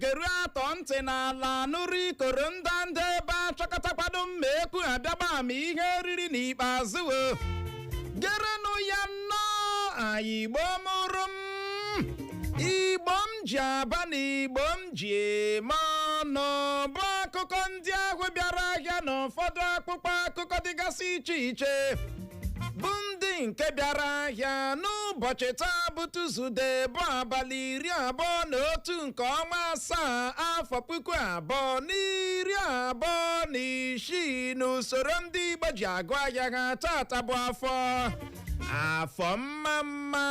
geru atọ ntị n'ala nụrụ ikoro ndanda ebe achọkọtakwado mma ekwu abịagba ama ihe riri n'ikpeazụ gerenụ ya nnọọ anyị Igbo mụrụ m Igbo m ji aba na Igbo m ji eme ọnụ bụ akụkọ ndị ahụ bịara ahịa na ụfọdụ akpụkpọ akụkọ dịgasị iche iche bụ ndị nke bịara ahịa n'ụbọchị taa bụ Tuzdee bụ abalị 21 nke ọnwa asaa afọ 2026 n'usoro ndị Igbo ji agụ ahịa ha tata bụ afọ mma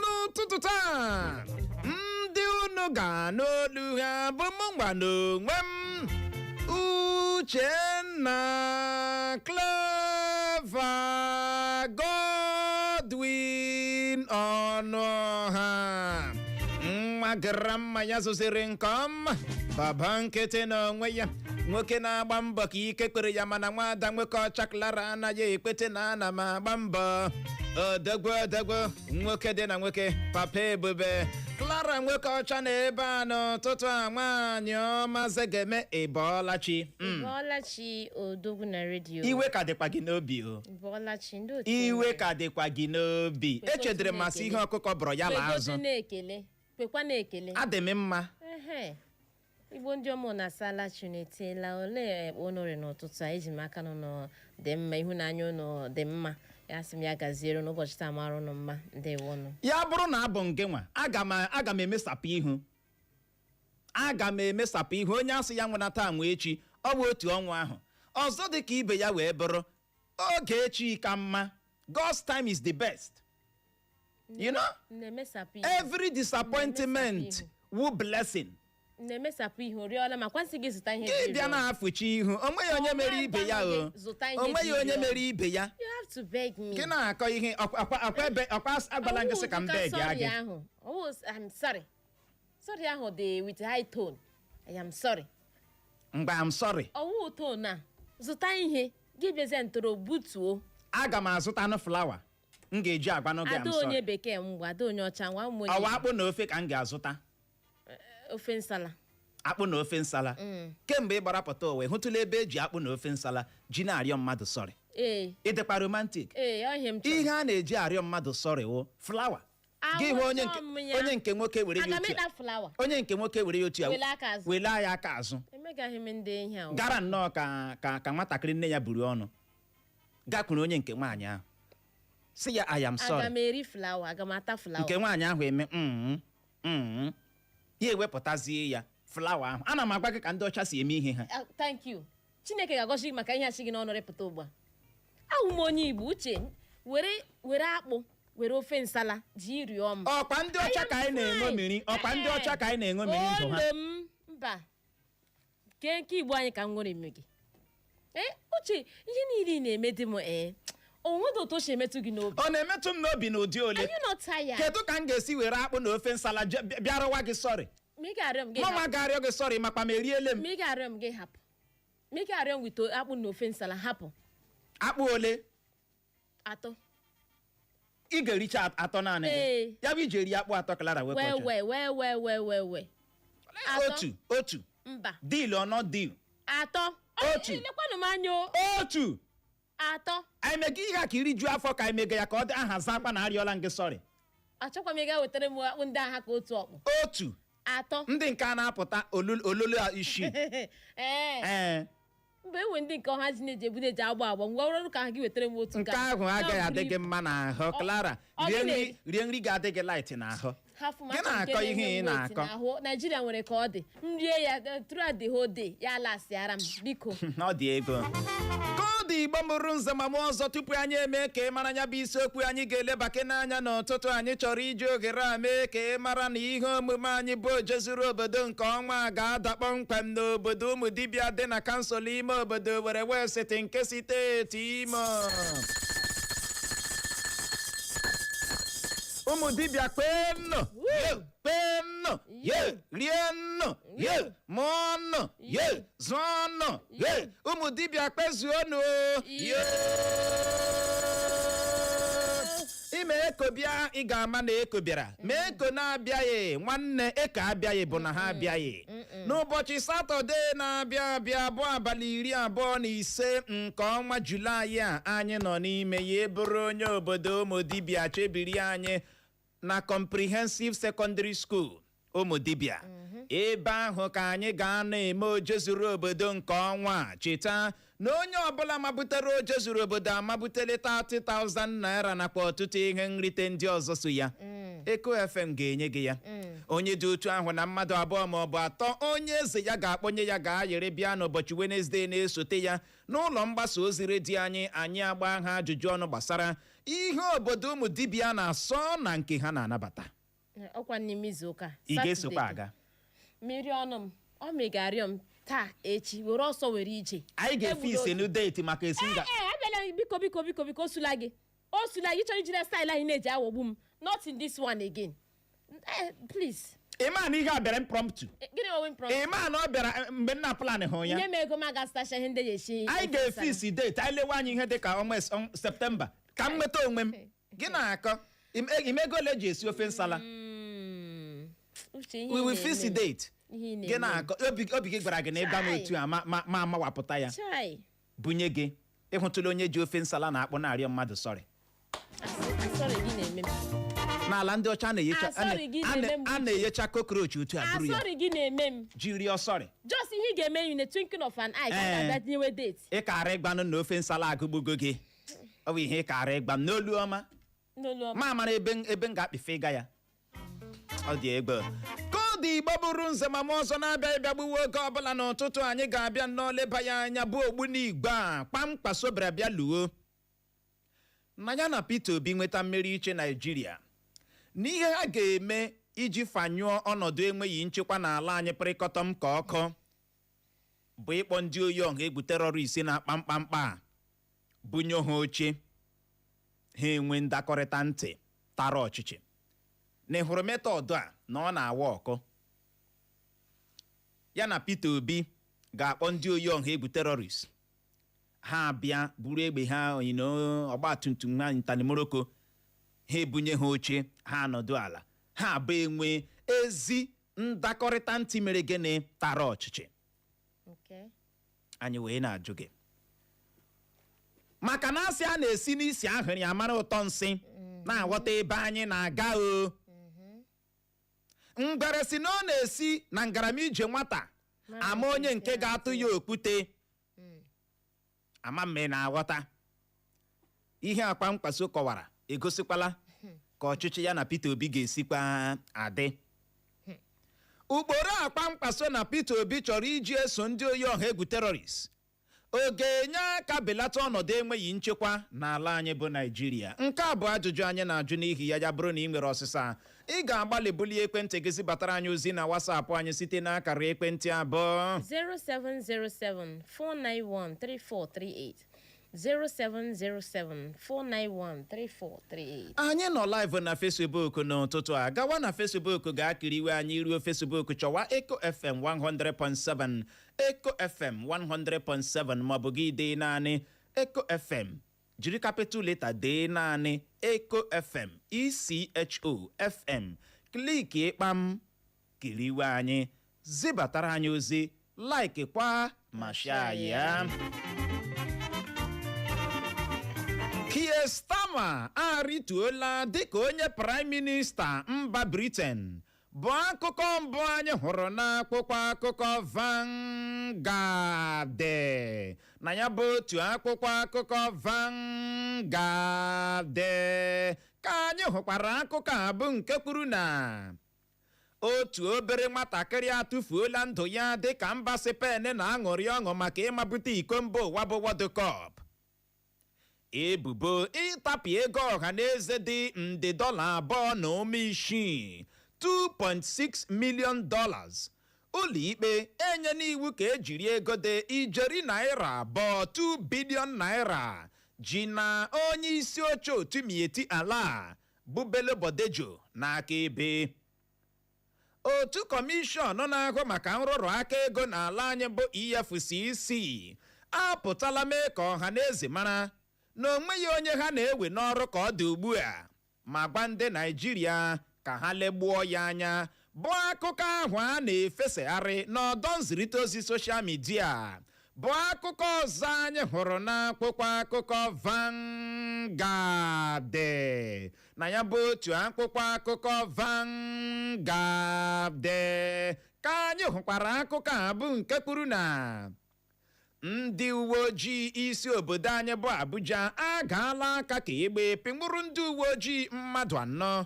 n'ụtụtụ taa ndị unu ga-anụ olu ha bụ mụ nwa n'onwe m Uchenna Clever Godwin Ọnụọha nwa gramma ya zụziri nke ọma baba nkịtị n'onwe ya nwoke na-agba mbọ ka ike kwere ya mana nwada nwoke ọcha Clara anaghị ekpete na ana m agba mbọ odogwo nwoke dị na nwoke papa ebube Clara nwoke ọcha na ebe a n'ụtụtụ a nwaanyị ọma ga-eme ịbọọlachi odogwu na redio iwe ka dịkwa gị n'obi iwe ka dịkwa gị n'obi echedere masị ihe ọkụkọ bụrụ ya la azụ kwekwa na-ekele adị m mma Igbo ndị ọmụ na salachi na-etela ole onore n'ụtụtụ a eji m aka n'ụlọ dị mma ịhụnanya ụlọ dị mma ya sị m ya gaziere n'ụbọchị taa mara ụnụ mma ndewonụ ya bụrụ na abụ nke nwa aga m emesapụ ihu onye asị ya nwena taa nwe echi ọ bụ otu ọnwa ahụ ọzọ dị ka ibe ya wee bụrụ oge echi ka mma God's time is the best you know every disappointment wu blessing na-emesapụ ihu rịọla ma kwansị gị zụta ihe gị bịa na-afụchi ihu onweghị onye mere ibe ya onweghị onye mere ibe ya you have to beg me gị na-akọ ihe ọkwa agbala ngịsị ka m beg ya gị I'm sorry ahụ dị with high tone I am sorry mgbe I'm sorry ọwụ tone a zụta ihe gị bịazie ntoro butuo aga m azụta anụ flawa m ga-eji agbanụ gị ada onye bekee mgbe ada onye ọcha nwa m onye ọwa akpụ na ofe ka m ga-azụta ofe nsala akpụ na ofe nsala kemgbe ị gbara pụta owe hụtụla ebe eji akpụ na ofe nsala ji na-arịọ mmadụ sọrị ịdịkwa romantik ihe a na-eji arịọ mmadụ sọrị wụ flawa gị hụ onye nke nwoke were ya otu ya wele ya aka azụ gara nnọọ ka nwatakịrị nne ya buru ọnụ gakwuru onye nke nwaanyị ahụ si ya I am sorry nke nwaanyị ahụ eme ya ewepụtazie ya flawa ahụ ana m agwa gị ka ndị ọcha si eme ihe ha thank you Chineke ga-agọzi gị maka ihe asị gị n'ọnụ repụta ugbu a ahụ m onye Igbo uche were akpụ were ofe nsala ji rịọ m ọkwa ndị ọcha ka anyị na-eṅo mmiri ndụ ha mba nke Igbo anyị ka m nwere ime gị uche ihe niile na-eme dị m onwedị otu o si emetụ gị n'obi ọ na-emetụ m n'obi n'ụdị ole kedu ka m ga-esi were akpụ na ofe nsala bịarụwa gị sọrị mama ga-arịọ gị sọrị makwa m eriele m ị ga-arịọ m gị hapụ ị ga-arịọ m wito akpụ na ofe nsala hapụ akpụ ole 3 ị ga-ericha 3 naanị gị ya bụ iji eri akpụ 3 Clara wee otu mba deal or not deal 3 otu lekwanụ m anya otu 3 anyị mega ihe ka iri ju afọ ka anyị mega ya ka ọ dị ahazi akpa na arịọla gị sọrị achọkwa m ịga wetara m akpụ ndị agha ka otu ọkpụ otu 3 ndị nke a na-apụta ololo isii mgbe enwe ndị nke ọha ji na-eji ebudo eji agba ngwa ọrụ ka ha gị wetara m otu nke ahụ agaghị adị gị mma n'ahụ Clara rie nri ga-adị gị light n'ahụ gị na-akọ ihe ị na-akọ Naijiria nwere ka ọ dị nrie ya throughout the whole day ya lasịara m biko ọ dị ego kọdụ Igbo mụrụ nze ma ọzọ tupu anyị eme ka ị mara anya bụ isiokwu anyị ga-elebake n'anya n'ụtụtụ anyị chọrọ iji oghere a mee ka ị mara na ihe omume anyị bụ oje zuru obodo nke ọnwa ga-ada kpọmkwem n'obodo ụmụ dibịa dị na kansụl ime obodo were West nke steeti Imo ụmụ dibịa kpenụ rienụ mụọnụ zụọnụ ụmụ dibịa kpezuonụ ime eko bịa ị ga-ama na eko bịara ma eko na-abịaghị nwanne eko abịaghị bụ na ha abịaghị n'ụbọchị Satọde na-abịa abịa bụ abalị 25 nke ọnwa Julaị a anyị nọ n'ime ya bụrụ onye obodo Ụmụdibia chebiri anyị na Comprehensive Secondary School Ụmụdibia ebe ahụ ka anyị ga-anọ eme oje zuru obodo nke ọnwa cheta na onye ọbụla mabutere oje zuru obodo amabutere 30,000 naira nakwa ọtụtụ ihe nrite ndị ọzọ so ya Eko FM ga-enye gị ya onye dị otu ahụ na mmadụ abụọ ma ọ bụ atọ onye eze ya ga-akpọnye ya ga-ayere bịa n'ụbọchị Wenezdee na-esote ya n'ụlọ mgbasa ozi redio anyị agba ha ajụjụ ọnụ gbasara ihe obodo Ụmụdibia na-asọ na nke ha na-anabata. Ọkwa n'ime izu ụka ị ga-esokwa aga mmiri ọnụ m ọ megarịọ m taa echi were ọsọ were ije anyị ga-efe ise nu deeti maka esi nga abịala biko osula gị chọrọ ijire style anyị na-eji aghọgbu m not in this one again please. ịma na ihe a bịara impromptu gịnị owe impromptu ịma na ọ bịara mgbe nna plan hụ ya nye m ego m aga stacha ihe ndị echi anyị ga-efe isi deeti anyị lewe anyị ihe dị ka ọnwa Septemba ka m nweta onwe m gị na-akọ imego ole ji esi ofe nsala we will fix the date gị na-akọ obi gị gwara gị na ịga n'otu a ma amawapụta ya bunye gị ịhụtụla onye ji ofe nsala na-akpọ na-arịọ mmadụ sọrị n'ala ndị ọcha a na-eyecha cockroach otu a bụrụ ya jiri ọsọrị just ihe ị ga-eme you na twinkling of an eye ka ga-abịa tinyewe date ị kara ịgbanụ na ofe nsala agụgbugo gị ọ bụ ihe ị kara ịgba m n'olu ọma ma amara ebe m ga-akpịfe ịga ya ọ dị egbe koodu Igbo bụrụ nze ma ọzọ na-abịa ịbịagbuwe oge ọbụla n'ụtụtụ anyị ga-abịa nnọọ leba ya anya bụ ogbunigwe a Kwankwaso bịara bịa luo na ya na Peter Obi nweta mmeri iche Naijiria n'ihe ha ga-eme iji fanyuo ọnọdụ enweghị nchekwa n'ala anyị pirikotom ka ọkụ bụ ịkpọ ndị oyi-oha-egwu terọrist na-akpa mkpamkpa bunye ha oche ha enwe ndakorita ntị tara ọchịchị na ịhụrụ metọdụ a na ọ na-awa ọkụ ya na Peter Obi ga-akpọ ndị oyi-oha-egwu terọrist ha bịa buru egbe ha ọgbatumtum ha ntanimoroko ha ebunye ha oche ha nọdụ ala ha bụ enwe ezi ndakorita ntị mere gịnị tara ọchịchị anyị wee na-ajụ gị maka na asị a na-esi n'isi ahụrụ ya mara ụtọ nsị na-aghọta ebe anyị na-aga o ngwere si na ọ na-esi na ngaramije nwata ama onye nke ga-atụ ya okwute ama mme na-aghọta ihe a Kwankwaso kọwara egosikwala ka ọchịchị ya na Peter Obi ga-esikwa adị Ukporo a Kwankwaso na Peter Obi chọrọ iji eso ndị oyi-oha-egwu terrorist ọ ga-enye aka belata ọnọdụ enweghị nchekwa n'ala anyị bụ Naijiria nke a bụ ajụjụ anyị na-ajụ n'ihi ya bụrụ na ị nwere ọsịsa ị ga-agbalị bulie ekwentị gị zibatara anyị ozi na WhatsApp anyị site n'akara ekwentị abụọ 0707-491-3438 0707-491-3438 anyị nọ live na Facebook n'ụtụtụ a gawa na Facebook ga-akiriwe anyị ruo Facebook chọwa Eko FM 100.7 Eko FM 100.7 maọbụ gị dee naanị Eko FM jiri capital letter dee naanị Eko FM ISIOKWU FM kliki ịkpam kiriwe anyị zibatara anyị ozi like kwa ma share ya Keir Starmer arịtuola dịka onye Prime Minister mba Britain bụ akụkọ mbụ anyị hụrụ n'akwụkwọ akụkọ Vanguard na ya bụ otu akwụkwọ akụkọ Vanguard ka anyị hụkwara akụkọ a bụ nke kwuru na otu obere nwatakịrị atụfuola ndụ ya dịka mba Spain na-aṅụrị ọṅụ maka ịmapụta iko mba ụwa bụ World Cup ebubo ịtapụ ego ọha na eze dị nde $2.6 $2.6 million ụlọikpe enye n'iwu ka ejiri ego dị ijeri naira abụọ 2 billion naira ji na onye isi oche otu mieti ala bụ Bello Bodejo n'aka ebe otu kọmishọn na-ahụ maka nrụrụ aka ego n'ala anyị bụ EFCC apụtala mee ka ọha na eze mara na onweghị onye ha na-ewe n'ọrụ ka ọ dị ugbu a ma gwa ndị Naịjirịa ka ha legbuo ya anya bụ akụkọ ahụ a na-efesagharị n'ọdọ nzirịta ozi soshal midia bụ akụkọ ọzọ anyị hụrụ n'akwụkwọ akụkọ Vanguard na ya bụ otu akwụkwọ akụkọ Vanguard ka anyị hụkwara akụkọ a bụ nke kwuru na ndị uwe ojii isi obodo anyị bụ Abuja agaala aka ka egbe pịngburu ndị uwe ojii mmadụ 4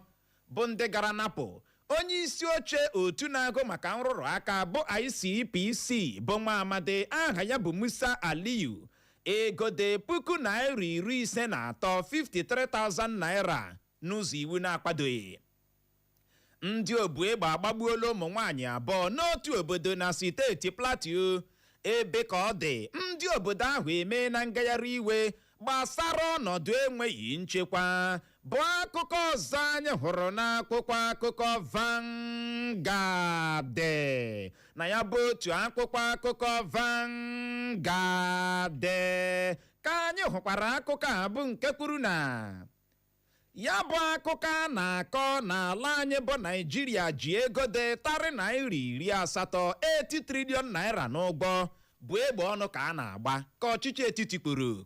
bụ ndị gara napụ onye isi oche otu na-agụ maka nrụrụ aka bụ ICPC bụ nwa amadi aha ya bụ Musa Aliyu ego de Naira 53,000 naira n'ụzọ iwu na-akwadoghị. Ndị obu egbe agbagbuola ụmụ nwaanyị 2 n'otu obodo na steeti Plateau ebe ka ọ dị ndị obodo ahụ eme na ngagharị iwe gbasara ọnọdụ enweghị nchekwa bụ akụkọ ọzọ anyị hụrụ n'akwụkwọ akụkọ Vanguard na ya bụ otu akwụkwọ akụkọ Vanguard ka anyị hụkwara akụkọ a bụ nke kwuru na ya bụ akụkọ a na-akọ n'ala anyị bụ Naịjirịa ji ego dị tarị naira 80 triliọn naira n'ụgwọ bụ egbe ọnụ ka a na-agba ka ọchịchị etiti kwuru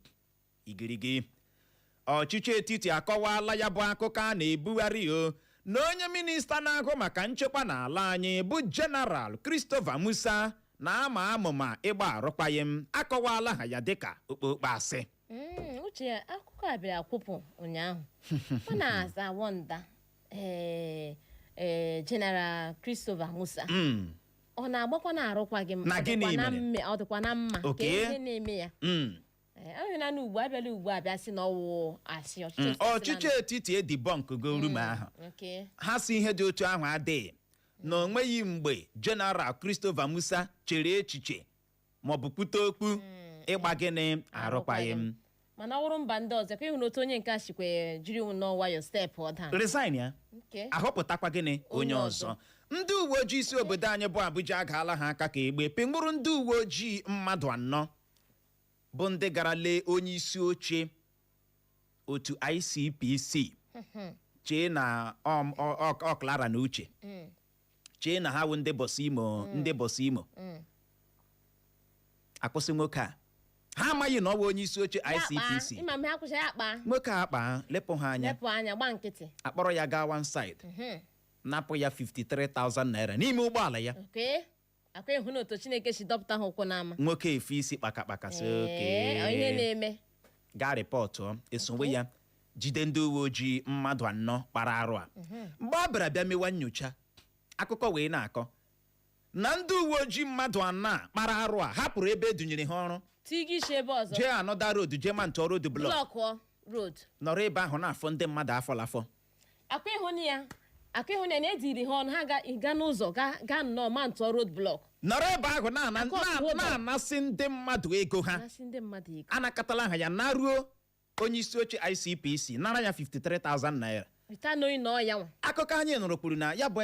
igirigi. Ọchịchị etiti akọwala ya bụ akụkọ a na-ebugharị na onye minista na-agụ maka nchekwa n'ala anyị bụ General Christopher Musa na-ama amụma ịgba arụkwaghịm akọwala ha ya dịka okpokpo asị. Uche akụkọ a bịara akwụpụ ụnyaahụ ọ na-aza wonda General Christopher Musa ọ na-agbakwa na arụkwaghịm na gịnị mere ọ dịkwa na mma ka ihe na-eme ya na ugbu abịala ugbu abịa si n'ọwụ asị ọchịchị etiti edibọnk gorum ahụ ha si ihe dị otu ahụ adịghị na onweghị mgbe General Christopher Musa chere echiche maọbụ kwute okwu ịgba gịnị arụkwaghịm. mana ọ wụrụ mba ndị ọzọ ka ịhụ na otu onye nke chikwe jiri nwayọọ steepụ ọda resign ya ahọpụtakwa gịnị onye ọzọ. Ndị uwe ojii isi obodo anyị bụ Abuja agaala ha aka ka egbe pịngburu ndị uwe ojii mmadụ 4 bụ ndị gara lee onye isi oche otu ICPC chee na ọklara na uche chee na ha wụ ndị bọsị imo akwụsị nwoke a ha amaghị na ọ bụ onye isi oche ICPC nwoke a akpa lepụ ha anya gba nkịtị akpọrọ ya gaa one side napụ ya 53,000 naira n'ime ụgbọala ya. akwa ịhụ na otu Chineke si dọpụta ha ụkwụ n'ama nwoke efe isi kpakakpakasị ihe na-eme gaa rịpọtụ esonwe ya jide ndị uwe ojii mmadụ 4 kpara arụ a mgbe a bịara bịa mewa nnyocha akụkọ wee na-akọ na ndị uwe ojii mmadụ 4 kpara arụ a hapụrụ ebe edunyere ha ọrụ jee anọda road jee ma ntụ road blọk nọrọ ebe ahụ na-afọ ndị mmadụ afọlafọ. akwa ịhụ na na-ediri ha ọnụ ha ga n'ụzọ gaa nnọọ ma ntụọ road block nọrọ ebe ahụ na-anasị ndị mmadụ ego ha anakọtala ha ya naruo onye isi oche ICPC nara ya 53,000 naira. Akụkọ anyị nụrụ kwuru na ya bụ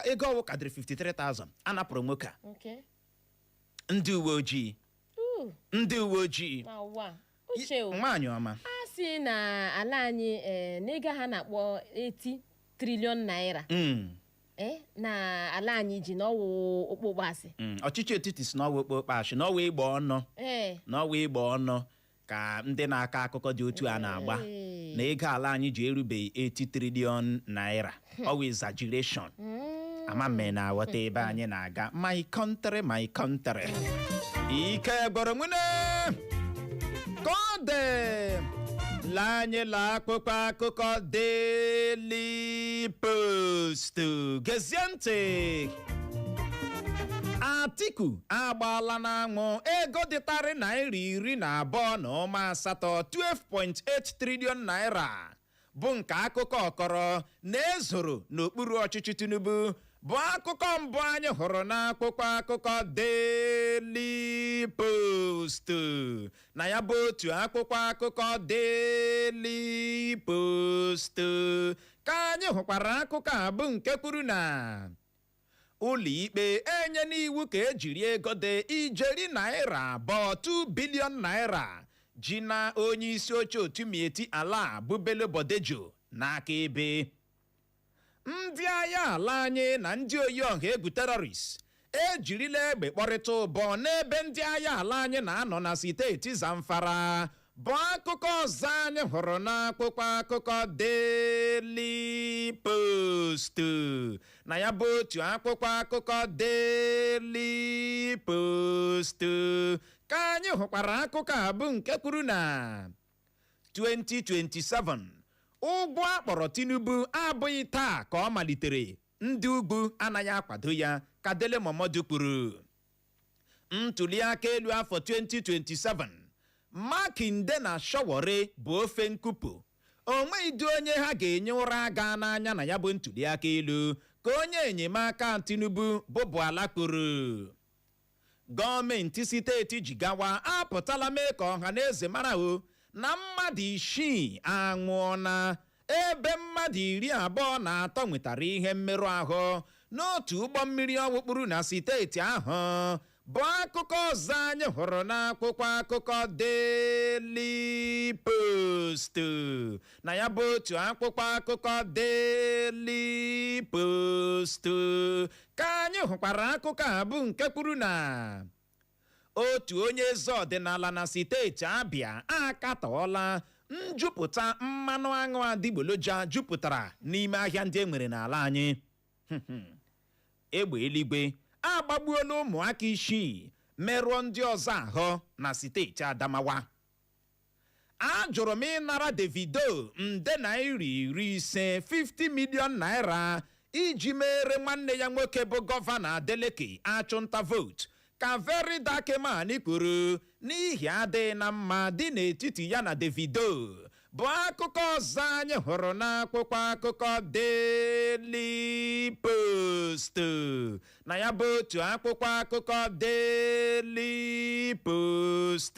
ego ọwụ kadịrị 53,000 anapụrụ nwoke a. Ndị uwe ojii nwaanyị ọma a sị na ala anyị n'ego ha na-akpọ 80 triliọn naira na ala anyị ji n'ọwụ okpokpo asị. Ọchịchị etiti si n'ọwụ okpokpo asị n'ọwụ ịgba ọnụ ka ndị na-akọ akụkọ dị otu a na-agba na ego ala anyị ji erubeghị 80 triliọn naira ọwụ exaggeration. ama mme na aghọta ebe anyị na-aga. My country ike gwọrọ nwune kode lanyela akụkọ akụkọ Daily Post gezie ntị. Atiku agbaala n'anwụ ego dịtarị naira 12.8 12.8 triliọn naira bụ nke akụkọ ọkọrọ na-ezoro n'okpuru ọchịchị Tinubu bụ akụkọ mbụ anyị hụrụ n'akwụkwọ akụkọ Daily Post. Na ya bụ otu akwụkwọ akụkọ Daily Post ka anyị hụkwara akụkọ a bụ nke kwuru na ụlọ ikpe enye n'iwu ka ejiri ego dị ijeri naira 2 bilion naira ji na onye isi oche otu mieti ala bụ Bello Bodejo n'aka ebe ndị agha ala anyị na ndị oyi-oha-egwu terrorist ejirila egbe kpọrịta ụbọ n'ebe ndị agha ala anyị na-anọ na steeti Zamfara bụ akụkọ ọzọ anyị hụrụ n'akwụkwọ akụkọ Daily Post na ya bụ otu akwụkwọ akụkọ Daily Post ka anyị hụkwara akụkọ a bụ nke kwuru na 2027 ụgwọ akpọrọ Tinubu abụghị taa ka ọ malitere, ndị ugwu anaghị akwado ya ka Dele Momodu kwuru. Ntuli aka elu afọ 2027 Makinde na Sowore bụ ofe nkupu, onweghịdị onye ha ga-enye ụra gaa n'anya na ya bụ ntuli aka elu ka onye enyemaka Tinubu bụ Buala kwuru. Gọọmenti steeti Jigawa apụtala mee ka ọha na eze mara na mmadụ 6 anwụọna ebe mmadụ 23 nwetara ihe mmerụ ahụ n'otu ụgbọ mmiri ọwụkpụrụ na steeti ahụ bụ akụkọ ọzọ anyị hụrụ n'akwụkwọ akụkọ Daily Post na ya bụ otu akwụkwọ akụkọ Daily Post ka anyị hụkwara akụkọ a bụ nke kwuru na otu onye eze ọdịnala na steeti Abịa akatọọla njupụta mmanụ aṅụ adịgboloja jupụtara n'ime ahịa ndị e nwere n'ala anyị. Egbe eluigwe agbagbuola ụmụaka 6 merụọ ndị ọzọ ahụ na steeti Adamawa. Ajụrụ m ịnara Davido nde naira 50 50 million naira iji mere nwanne ya nwoke bụ gọvanọ Adeleke achụnta vootu ka Very Dark Man kwuru n'ihi adịghị na mma dị n'etiti ya na Davido bụ akụkọ ọzọ anyị hụrụ n'akwụkwọ akụkọ Daily Post na ya bụ otu akwụkwọ akụkọ Daily Post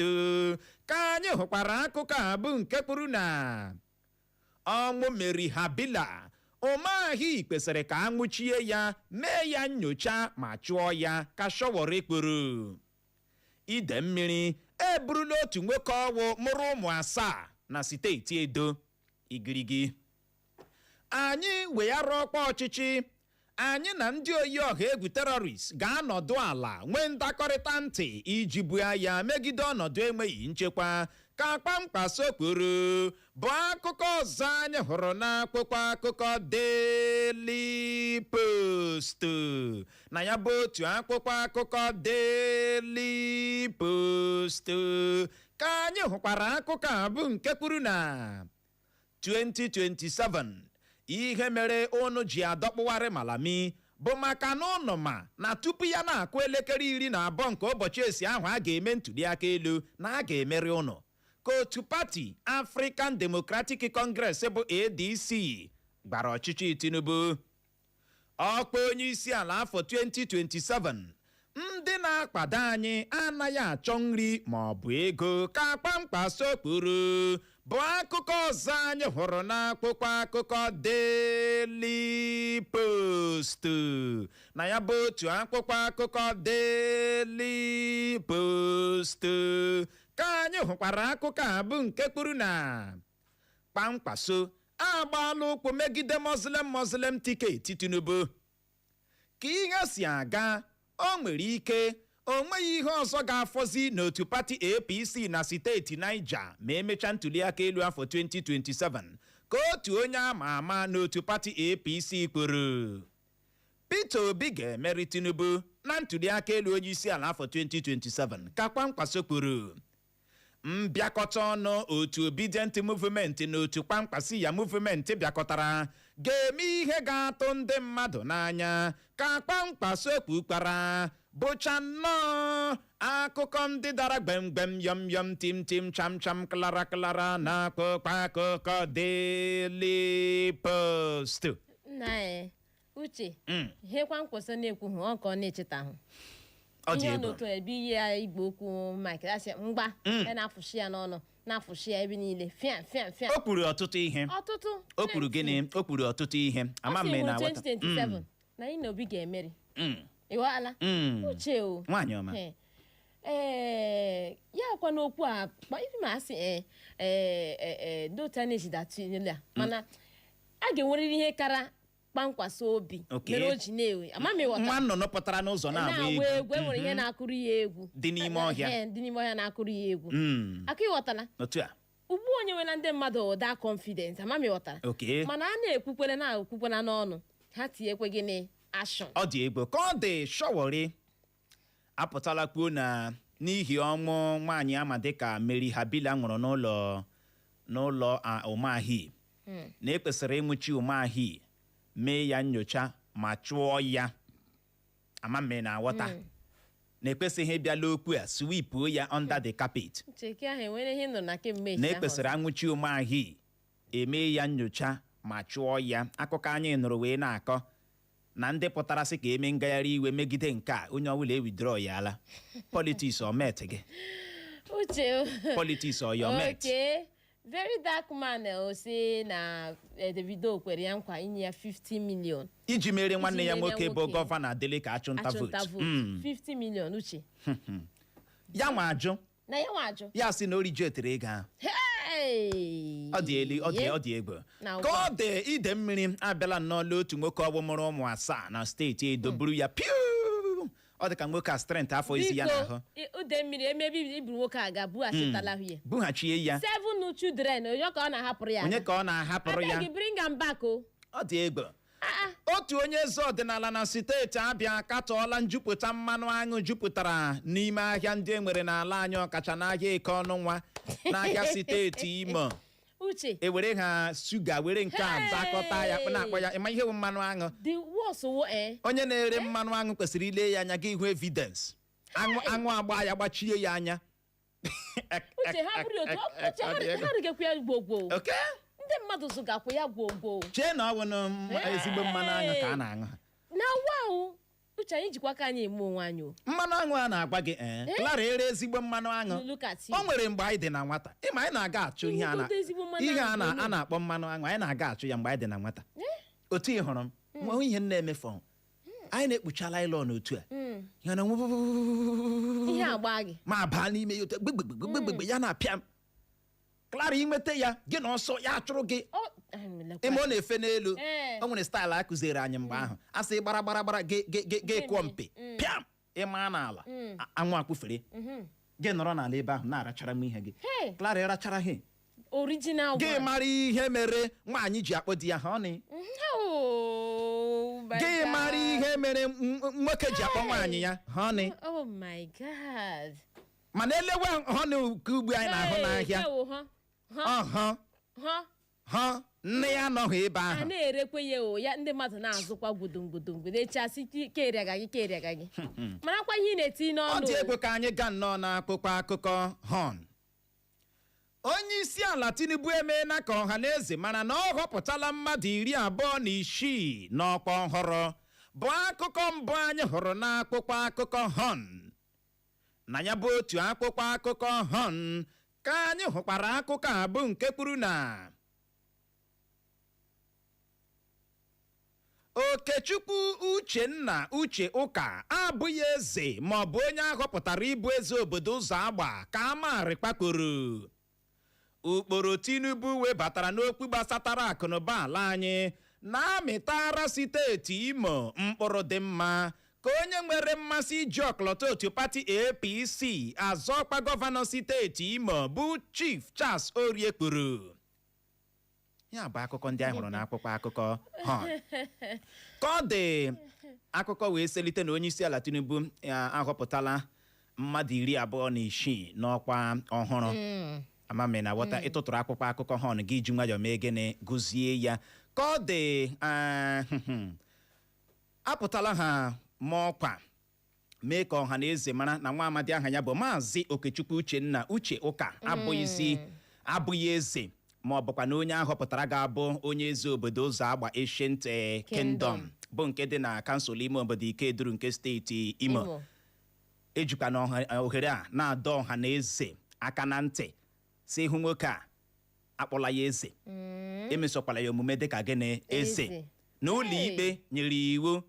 ka anyị hụkwara akụkọ a bụ nke kwuru na ọnwụ Mmeri Habila Umahi kwesịrị ka anwụchie ya, mee ya nyocha ma chụọ ya ka Sowore kwuru. Ide mmiri eburula otu nwoke ọwụ mụrụ ụmụ 7 na steeti Edo igirigi. Anyị weghara ọkwa ọchịchị, anyị na ndị oyi-oha-egwu terrorist ga-anọdụ ala nwee ndakorita ntị iji buo agha megide ọnọdụ enweghị nchekwa ka Kwankwaso kwuru bụ akụkọ ọzọ anyị hụrụ n'akwụkwọ akụkọ Daily Post na ya bụ otu akwụkwọ akụkọ Daily Post ka anyị hụkwara akụkọ a bụ nke kwuru na 2027 ihe mere unu ji adọkpụwarị Malami bụ maka na unu ma na tupu ya na-akụ elekere 12 nke ụbọchị esi ahụ a ga-eme ntuli aka elu na a ga-emeri unu ka otu pati African Democratic Congress bụ ADC gbara ọchịchị Tinubu. Ọkpa onye isi ala afọ 2027 ndị na-akwado anyị anaghị achọ nri ma ọ bụ ego ka Kwankwaso kwuru bụ akụkọ ọzọ anyị hụrụ n'akwụkwọ akụkọ Daily Post na ya bụ otu akwụkwọ akụkọ Daily Post ka anyị hụkwara akụkọ a bụ nke kwuru na Kwankwaso agbaala ụkwụ megide Muslim tiketi Tinubu. Ka ihe si aga, o nwere ike o nweghị ihe ọzọ ga-afọzi n'otu pati APC na steeti Niger ma emechaa ntuli aka elu afọ 2027 ka otu onye ama ama n'otu pati APC kwuru. Peter Obi ga-emeri Tinubu na ntuli aka elu onye isi ala afọ 2027 ka Kwankwaso kwuru. Mbịakọta ọnụ otu Obedient Movement na otu Kwankwaso ya Movement bịakọtara ga-eme ihe ga-atụ ndị mmadụ n'anya ka Kwankwaso kwukwara bụcha nnọọ akụkọ ndị dara gbemgbem yọm yọm tim tim cham cham klara klara na akụkọ akụkọ Daily Post. Nna Uche ihe Kwankwaso na-ekwu ọ ka ọ na-echetahụ ihe n'otu ebe ihe ya Igbo okwu Mike asị mgba ya na-afụshi ya n'ọnụ na-afụshi ya ebe niile fịa. O kwuru ọtụtụ ihe. O kwuru gịnị? O kwuru ọtụtụ ihe. Ama m na 2027 na anyị na Obi ga-emeri. Ịwala Uche o nwaanyị ọma. Ya kwa n'okwu a ife ma asị dota na-ejida tinyela mana a ga-enwerịrị ihe kara Kwankwaso obi mere o ji na-ewe amamighọta nwa nnụnụ pụtara n'ụzọ na-agba egwu enwere ihe na-akụrụ ya egwu dị n'ime ọhịa na-akụrụ ya egwu aka ịghọtala otu a ugbu onye nwere ndị mmadụ ụda confidence amamighọtara mana a na-ekwukwere n'ọnụ ha tinyekwe gịnị action ọ dị egbo ka ọ dị shọwọrị apụtala kwuo na n'ihi ọnwụ nwaanyị ama dịka mmeri habila nwụrụ n'ụlọ ụmụahị na ekpesịrị ịnwụchi ụmụahị mee ya nyocha ma chụọ ya amamme na aghọta na ekpesịghị ịbịala okwu a swipuo ya under the carpet na ekpesịrị anwụchi ụmụahị eme ya nyocha ma chụọ ya akụkọ anyị nụrụ wee na-akọ na ndị pụtara sị ka eme ngagharị iwe megide nke a onye ọbụla ewidro ya ala politics omet gị politics oyomet very dark man say na Davido kwere ya nkwa inye ya 50 million iji mere nwanne ya nwoke bụ gọvanọ adịlị ka achụnta vote 50 million uche ya nwa ajụ na ya nwa ajụ ya sị na o rijetere ego ahụ ọ dị elu ọ dị egwu ka ọ dị ide mmiri abịala n'ọlụ otu nwoke ọgbụ mụrụ ụmụ 7 na steeti Edo buru ya piu ọ dị ka nwoke a strength afọ isi ya n'ahụ ude mmiri emebi iburu nwoke a ga-bughachitala ya bughachie ya 7 children onye ka ọ na-ahapụrụ ya bring am back ọ dị egwu otu onye eze ọdịnala na steeti Abịa katọọla njupụta mmanụ aṅụ jupụtara n'ime ahịa ndị e nwere n'ala anyị ọkacha n'ahịa Eke Ọnụnwa n'ahịa steeti Imo uche ewere ha suga were nke a zakọta ya na-akpọ ya ịma ihe bụ mmanụ aṅụ onye na-ere mmanụ aṅụ kwesịrị ile ya anya ga ihu evidence aṅụ agba ya gbachie ya anya ndị mmadụ zụgakwa ya gwogwo chee na ọ bụ ezigbo mmanụ aṅụ ka a na-aṅụ na wow uche anyị jikwa ka anyị eme onwe anyị mmanụ aṅụ a na-agwa gị Clara ere ezigbo mmanụ aṅụ o nwere mgbe anyị dị na nwata ịma anyị na-aga achụ ihe a na-akpọ mmanụ aṅụ anyị na-aga achụ ya mgbe anyị dị na nwata otu ị hụrụ m nwe ihe na-emefu anyị na-ekpuchala ịlọ n'otu a ihe agba gị ma baa n'ime ya otu gbegbe ya na-apịa m Clara inweta ya gị na ọsọ ya achụrụ gị ime ọ na-efe n'elu o nwere staịlụ a kụziere anyị mgbe ahụ a sị gbara ga-ekụọ mpe pịam ịma n'ala anwụ akpụfere gị nọrọ n'ala ebe ahụ na-arachara m ihe gị Clara ịrachara ihe gị mara ihe mere nwaanyị ji akpọ di ya honey gị mara ihe mere nwoke ji akpọ nwaanyị ya honey mana elewe honey nke ugbu anyị na-ahụ n'ahịa nne ya anọghị ebe ahụ a na-erekwe ya ndị mmadụ na-azụkwa gwudongwudongwudo echasị kerịaga gị marakwa ihe ị na-eti n'ọnụ ọ dị egwu ka anyị gaa nnọọ n'akpụkpọ akụkọ hon onye isi ala Tinubu emeela ka ọha na eze mara na ọ họpụtala mmadụ 26 n'ọkwa ọhụrụ bụ akụkọ mbụ anyị hụrụ n'akpụkpọ akụkọ hon na ya bụ otu akpụkpọ akụkọ hon ka anyị hụkwara akụkọ abụ nke kwuru na Okechukwu Uchenna Uche Ụka abụghị eze ma ọ bụ onye ahọpụtara ịbụ eze obodo ụzọ agba ka a marịkpakporo Ukporo Tinubu webatara n'okwu gbasatara akụnụba ala anyị na-amịtara steeti Imo mkpụrụ dị mma ka onye nwere mmasị iji ọkọlọtọ otu pati APC azọkwa gọvanọ steeti Imo bụ Chief Charles Orie kwuru ya bụ akụkọ ndị anyị hụrụ n'akwụkwọ akụkọ ka ọ dị akụkọ wee selite na onye isi ala Tinubu ahọpụtala mmadụ 26 n'ọkwa ọhụrụ amame na wọta ịtụtụrụ akwụkwọ akụkọ họn gị ji nwayọọ mee gịnị gụzie ya ka ọ dị apụtala ha ma ọkwa mee ka ọha na eze mara na nwa amadi aha ya bụ Maazị Okechukwu Uchenna Uche Ụka abụghị eze ma ọ bụkwa na onye ahọpụtara ga-abụ onye eze obodo ụzọ agba Ancient Kingdom bụ nke dị na kansụl ime obodo Ikeduru nke steeti Imo ejikwa na ohere a na-adọ ọha na eze aka na ntị si ihu nwoke a akpọla ya eze emesokwala ya omume dịka gịnị eze na ụlọikpe nyere iwu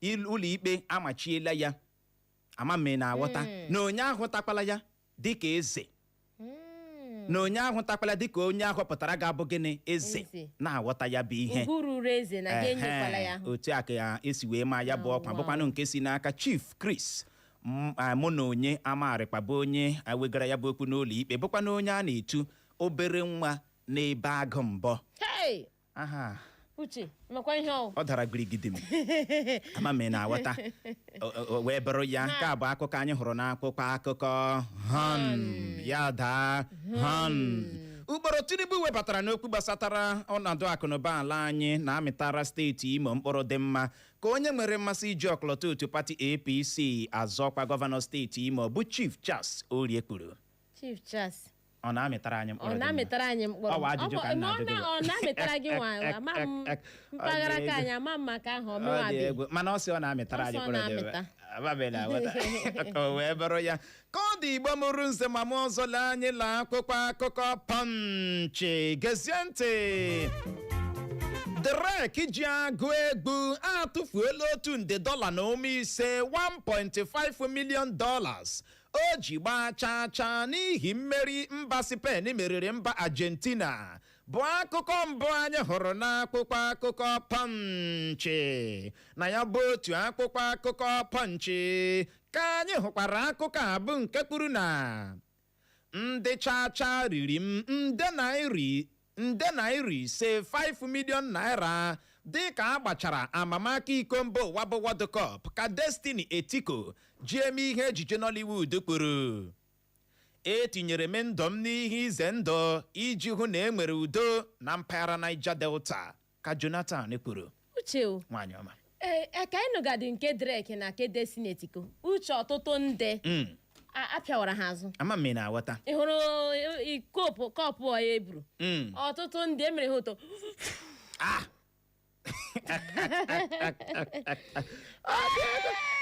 ụlọikpe amachiela ya amamme na aghọta na onye ahụtakwala ya dịka eze na onye ahụ takwala dịka onye ahụ pụtara ga-abụ gịnị eze na-aghọta ya bụ ihe ugwu ruru eze na ga-enyekwala ya ahụ. otu a ka ya esi wee maa ya bụ ọkwa bụkwanụ nke si n'aka Chief Chris mụ na onye amarịkpa bụ onye wegara ya bụ okwu n'ụlọ ikpe bụkwanụ onye a na-etu obere nwa n'ebe agụ mbọ. Aha Uche makwa ihe ọ dara gbirigide m ama m na-aghọta wee bụrụ ya nke a bụ akụkọ anyị hụrụ n'akwụkwọ akụkọ ya daa Ukporo Tinubu webatara n'okwu gbasatara ọnọdụ akụnụba ala anyị na-amịtara steeti Imo mkpụrụ dị mma ka onye nwere mmasị iji ọkọlọtọ otu pati APC azọkwa gọvanọ steeti Imo bụ Chief Charles Orie kwuru. Chief Charles ọ na-amịtara anyị mkpụrụ. Ọ na-amịtara anyị mkpụrụ. Ọ ajụjụ ka na-ajụjụ. Ọ na-amịtara gị nwa ama m mpaghara ka anyị ama m maka ahụ ọmụwabi. Mana ọ sị ọ na-amịtara anyị mkpụrụ dị. Ababela weta. O wee bụrụ ya. Ka ọ dị Igbo mụrụ nze ma mụ ọzọ lee anyị la akwụkwọ akụkọ Punch. Gezie ntị. Drake ji agụ egbu atụfuola $1.5 million $1.5 million o ji gbaa chaa n'ihi mmeri mba Spain meriri mba Argentina bụ akụkọ mbụ anyị hụrụ n'akwụkwọ akụkọ Punch. Na ya bụ otu akwụkwọ akụkọ Punch ka anyị hụkwara akụkọ abụ nke kwuru na ndị chacha riri m nde naira ise $5 million dị ka agbachara amamaka iko mba ụwa bụ World Cup ka Destiny Etiko ji eme ihe ejije Nollywood kwuru. Etinyere m ndụ m n'ihe ize ndụ iji hụ na e nwere udo na mpaghara Niger Delta ka Jonathan kwuru. Uche nwanyị ọma ka anyị nụgadị nke Drake na nke Destiny Etiko uche ọtụtụ nde apịawara ha azụ ama m na-aghọta. ị hụrụ kọpụ ya eburu ọtụtụ ndị emere ha ụtọ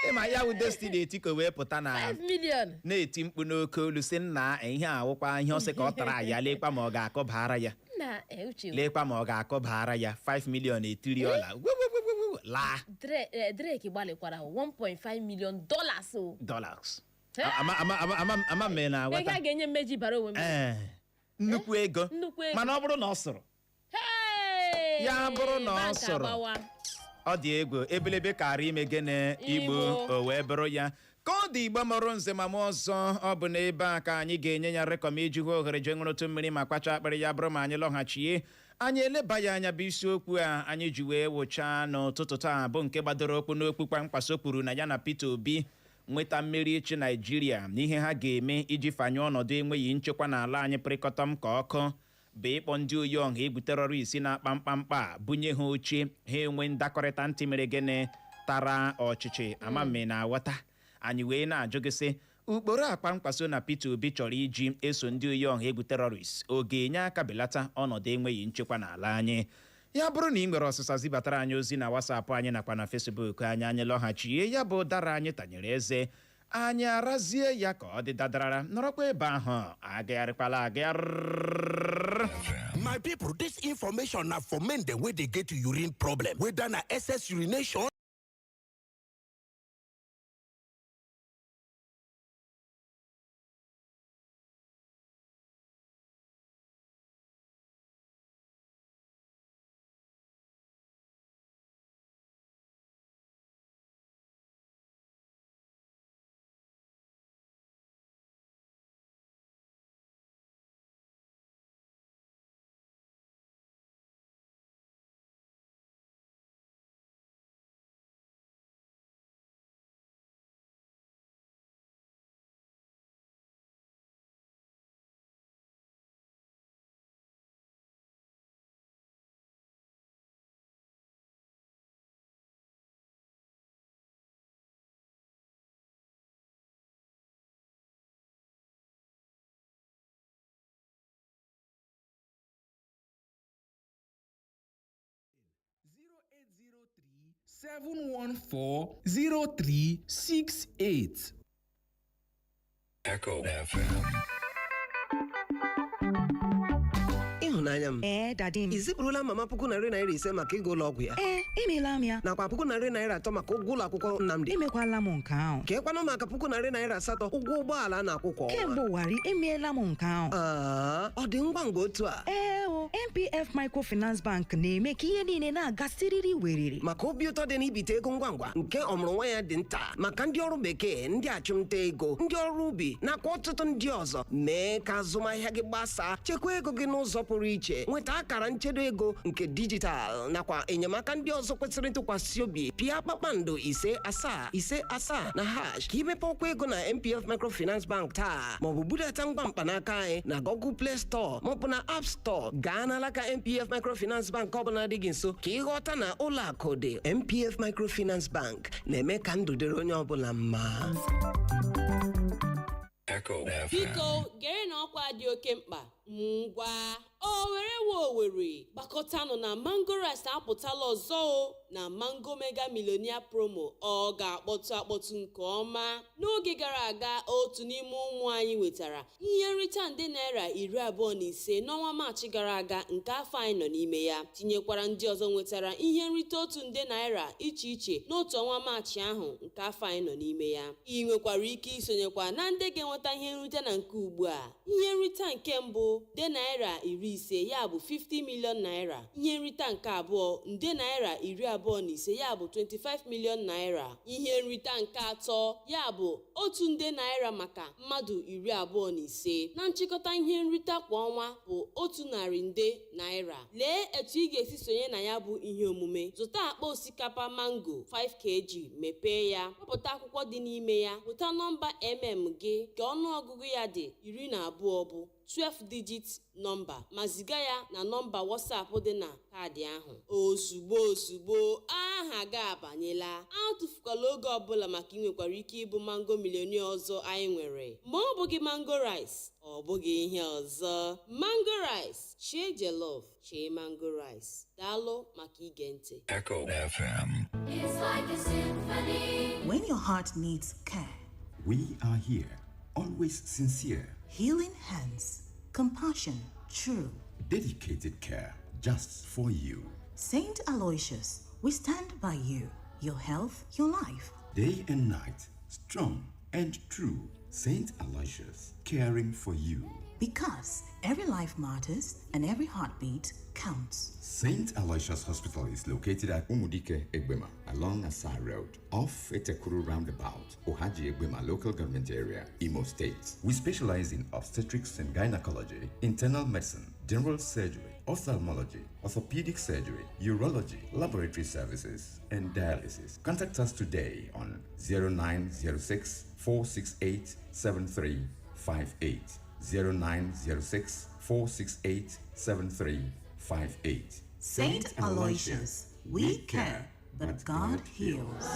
ịma ya wụ Destiny Etiko wee pụta na 5 million na-eti mkpu n'oke olu si nna ihe awụkwa ihe ọsị ka ọ tara ya lekwa ma ọ ga-akụbara ya lekwa ma ọ ga-akụbara ya 5 million etiri ọla laa. Drake gbalịkwara $1.5 million dollars ama m na-aghọta ego a ga-enye mmeji bara onwe m nnukwu ego mana ọ bụrụ na ọ sụrụ ya bụrụ na ọ sụrụ ọ dị egwu ebelebe kara ime gene Igbo o wee bụrụ ya ka ọ dị Igbo mụrụ nze ma mụ ọzọ ọ bụ n'ebe a ka anyị ga-enye ya rekọm iji hụ ohere jee ṅụrụtụ mmiri ma kpacha akpịrị ya bụrụ ma anyị lọghachie anyị eleba ya anya bụ isiokwu a anyị ji wee wụchaa n'ụtụtụ taa bụ nke gbadoro okwu n'Okwu Kwankwaso kwuru na ya na Peter Obi nweta mmeri ichi Naijiria na ihe ha ga-eme iji fanyuo ọnọdụ enweghị nchekwa n'ala anyị pirikotom ka ọkụ bụ ịkpọ ndị oyi-oha egwu terọrist na-akpa mkpamkpa bunye ha oche ha enwe ndakorita ntị mere gịnị tara ọchịchị ama m na-aghọta. Anyị wee na-ajụ gị sị Ukporo Kwankwaso na Peter Obi chọrọ iji eso ndị oyi-oha egwu terọrist ọ ga-enye aka belata ọnọdụ enweghị nchekwa n'ala anyị. Ya bụrụ na ị nwere ọsịsa zibatara anyị ozi na WhatsApp anyị nakwa na Facebook anyị lọghachie ya bụ dara anyị tanyere eze anyị arazie ya ka ọ dị dadarara nọrọkwa ebe ahụ agagharịkwala agagharị. My people, this information na for men dem wey dey get urine problem whether na excess urination (0803-714-0368). Echo FM. ịhụnanya anya m. Daddy m. Izipụrụla mama 1,500 maka ịga ụlọ ọgwụ ya. Emeela m ya. Nakwa 1,300 maka ụgwọ ụlọ akwụkwọ Nnamdi. Emekwala m nke ahụ. Ka ekwanụ maka 800 ụgwọ ụgbọala na-akwụ kwa ọnwa. Kemgbe ụwarị emeela m nke ahụ. Ọ dị ngwa ngwa otu a. MPF Microfinance Bank na-eme ka ihe niile na-aga siriri weriri. Maka obi ụtọ dị n'ibite ego ngwa ngwa nke ọmụrụ nwa ya dị nta, maka ndị ọrụ bekee, ndị achụmnta ego, ndị ọrụ ubi nakwa ọtụtụ ndị ọzọ. Mee ka azụmahịa gị gbasaa, chekwa ego gị n'ụzọ pụrụ iche, nweta akara nchedo ego nke dijitalụ nakwa enyemaka ndị ọzọ kwesịrị ntụkwasị obi. Pịa kpakpando 577 na hash ka imepe ọkwa ego na MPF Microfinance Bank taa, maọbụ budata ngwa mkpanaka anyị na Google Play Store maọbụ na App Store. Gaa n'alaka MPF Microfinance Bank ọbụla dị gị nso ka ịghọta na ụlọ akụ dị. MPF Microfinance Bank na-eme ka ndụ dịrị onye ọbụla mma. Biko gere na ọkwa dị oke mkpa ngwa Owerri gbakọtanụ na Mango Rice apụtala ọzọ na Mango Mega Millionaire Promo. Ọ ga-akpọtụ nke ọma. N'oge gara aga, otu n'ime ụmụ anyị nwetara ihe nrita nde naira 25 n'ọnwa Maachị gara aga nke afọ anyị nọ n'ime ya, tinyekwara ndị ọzọ nwetara ihe nrita 1 nde naira iche n'otu ọnwa Maachị ahụ nke afọ anyị nọ n'ime ya. Ị nwekwara ike isonyekwa na ndị ga-enweta ihe nrita na nke ugbu a. Ihe nrita nke mbụ nde naira 50, ya bụ 50 million naira. Ihe nrita nke abụọ nde naira 25, ya bụ 25 million naira. Ihe nrita nke atọ ya bụ 1 nde naira maka mmadụ 25. Na nchịkọta ihe nrita kwa ọnwa bụ 100 nde naira. Lee etu ị ga-esi sonye na ya bụ ihe omume. Zụta akpa osikapa mango 5 kg, mepee ya, kpọpụta akwụkwọ dị n'ime ya, weta nọmba gị ka ọnụọgụgụ ya dị 12 bụ 12 digit nọmba, ma ziga ya na nọmba WhatsApp dị na kaadị ahụ. Ozugbo aha gị abanyela. Atụfukwala oge ọbụla maka ị nwekwara ike ịbụ Mango Millionaire ọzọ anyị nwere. Ma ọ bụghị Mango Rice, ọ bụghị ihe ọzọ. Mango Rice, chie jollof, chie Mango Rice. Daalụ maka ige ntị. Echo FM. It's like a symphony. When your heart needs care, We are here, always sincere. healing hands, compassion, true. Dedicated care just for you. Saint Aloysius, we stand by you, your health, your life. Day and night, strong and true. Saint Aloysius, caring for you. Because every life matters and every heartbeat counts. Saint Aloysius Hospital is located at Umudike Egbema along Asa Road, off Etekuru Roundabout, Ohaji Egbema Local Government Area, Imo State. We specialize in obstetrics and gynecology, internal medicine, general surgery, ophthalmology, orthopedic surgery, urology, laboratory services, and dialysis. Contact us today on 0906 468 7358. 0906 468 7358. Saint Aloysius, we care, but God heals.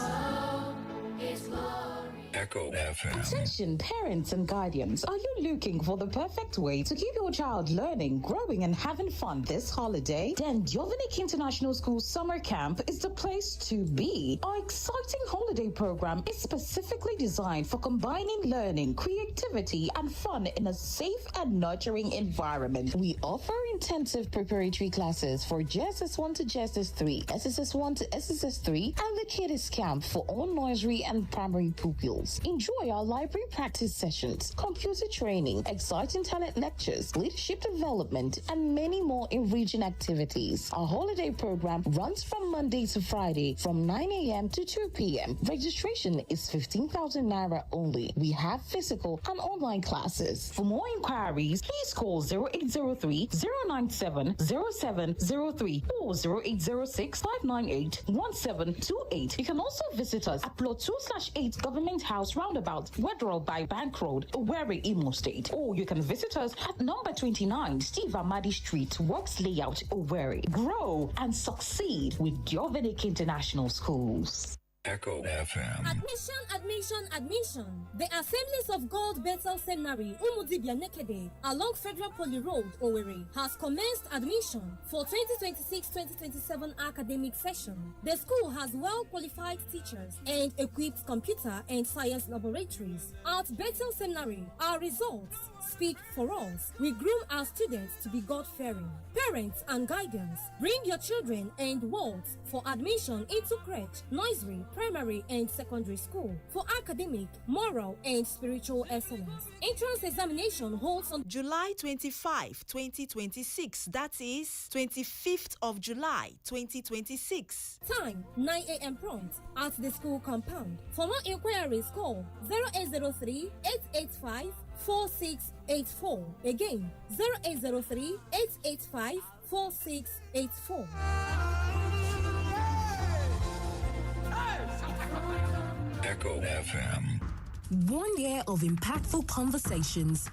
It's glory. Echo FM. Attention parents and guardians, are you looking for the perfect way to keep your child learning, growing and having fun this holiday? Then Jovinic International School Summer Camp is the place to be. Our exciting holiday program is specifically designed for combining learning, creativity and fun in a safe and nurturing environment. We offer intensive preparatory classes for JSS 1 to JSS 3, SSS 1 to SSS 3 and the Kiddies Camp for all nursery and primary pupils. Enjoy our library practice sessions, computer training, exciting talent lectures, leadership development, and many more enriching activities. Our holiday program runs from Monday to Friday from 9 a.m. to 2 p.m. Registration is 15,000 naira only. We have physical and online classes. For more inquiries, please call 0803 097 0703 or 0806 598 1728. You can also visit us at Plot 2/8 Government House Roundabout, Wedro by Bank Road, Owerri, Imo State. Or you can visit us at number 29, Steve Amadi Street, Works Layout, Owerri. Grow and succeed with Jovinic International Schools. Echo FM. Admission. The Assemblies of God Bethel Seminary, Umudibia Nekede, along Federal Poly Road, Owerri, has commenced admission for 2026-2027 academic session. The school has well-qualified teachers and equipped computer and science laboratories. At Bethel Seminary, our results speak for us. We groom our students to be God-fearing. Parents and guardians, bring your children and wards for admission into crèche, nursery, primary and secondary school for academic, moral and spiritual excellence. Entrance examination holds on July 25, 2026. That is 25th of July, 2026. Time 9 a.m. prompt at the school compound. For more inquiries, call 0803 885 4684. Again, 0803 885 4684. Echo FM. 1 year of impactful conversations,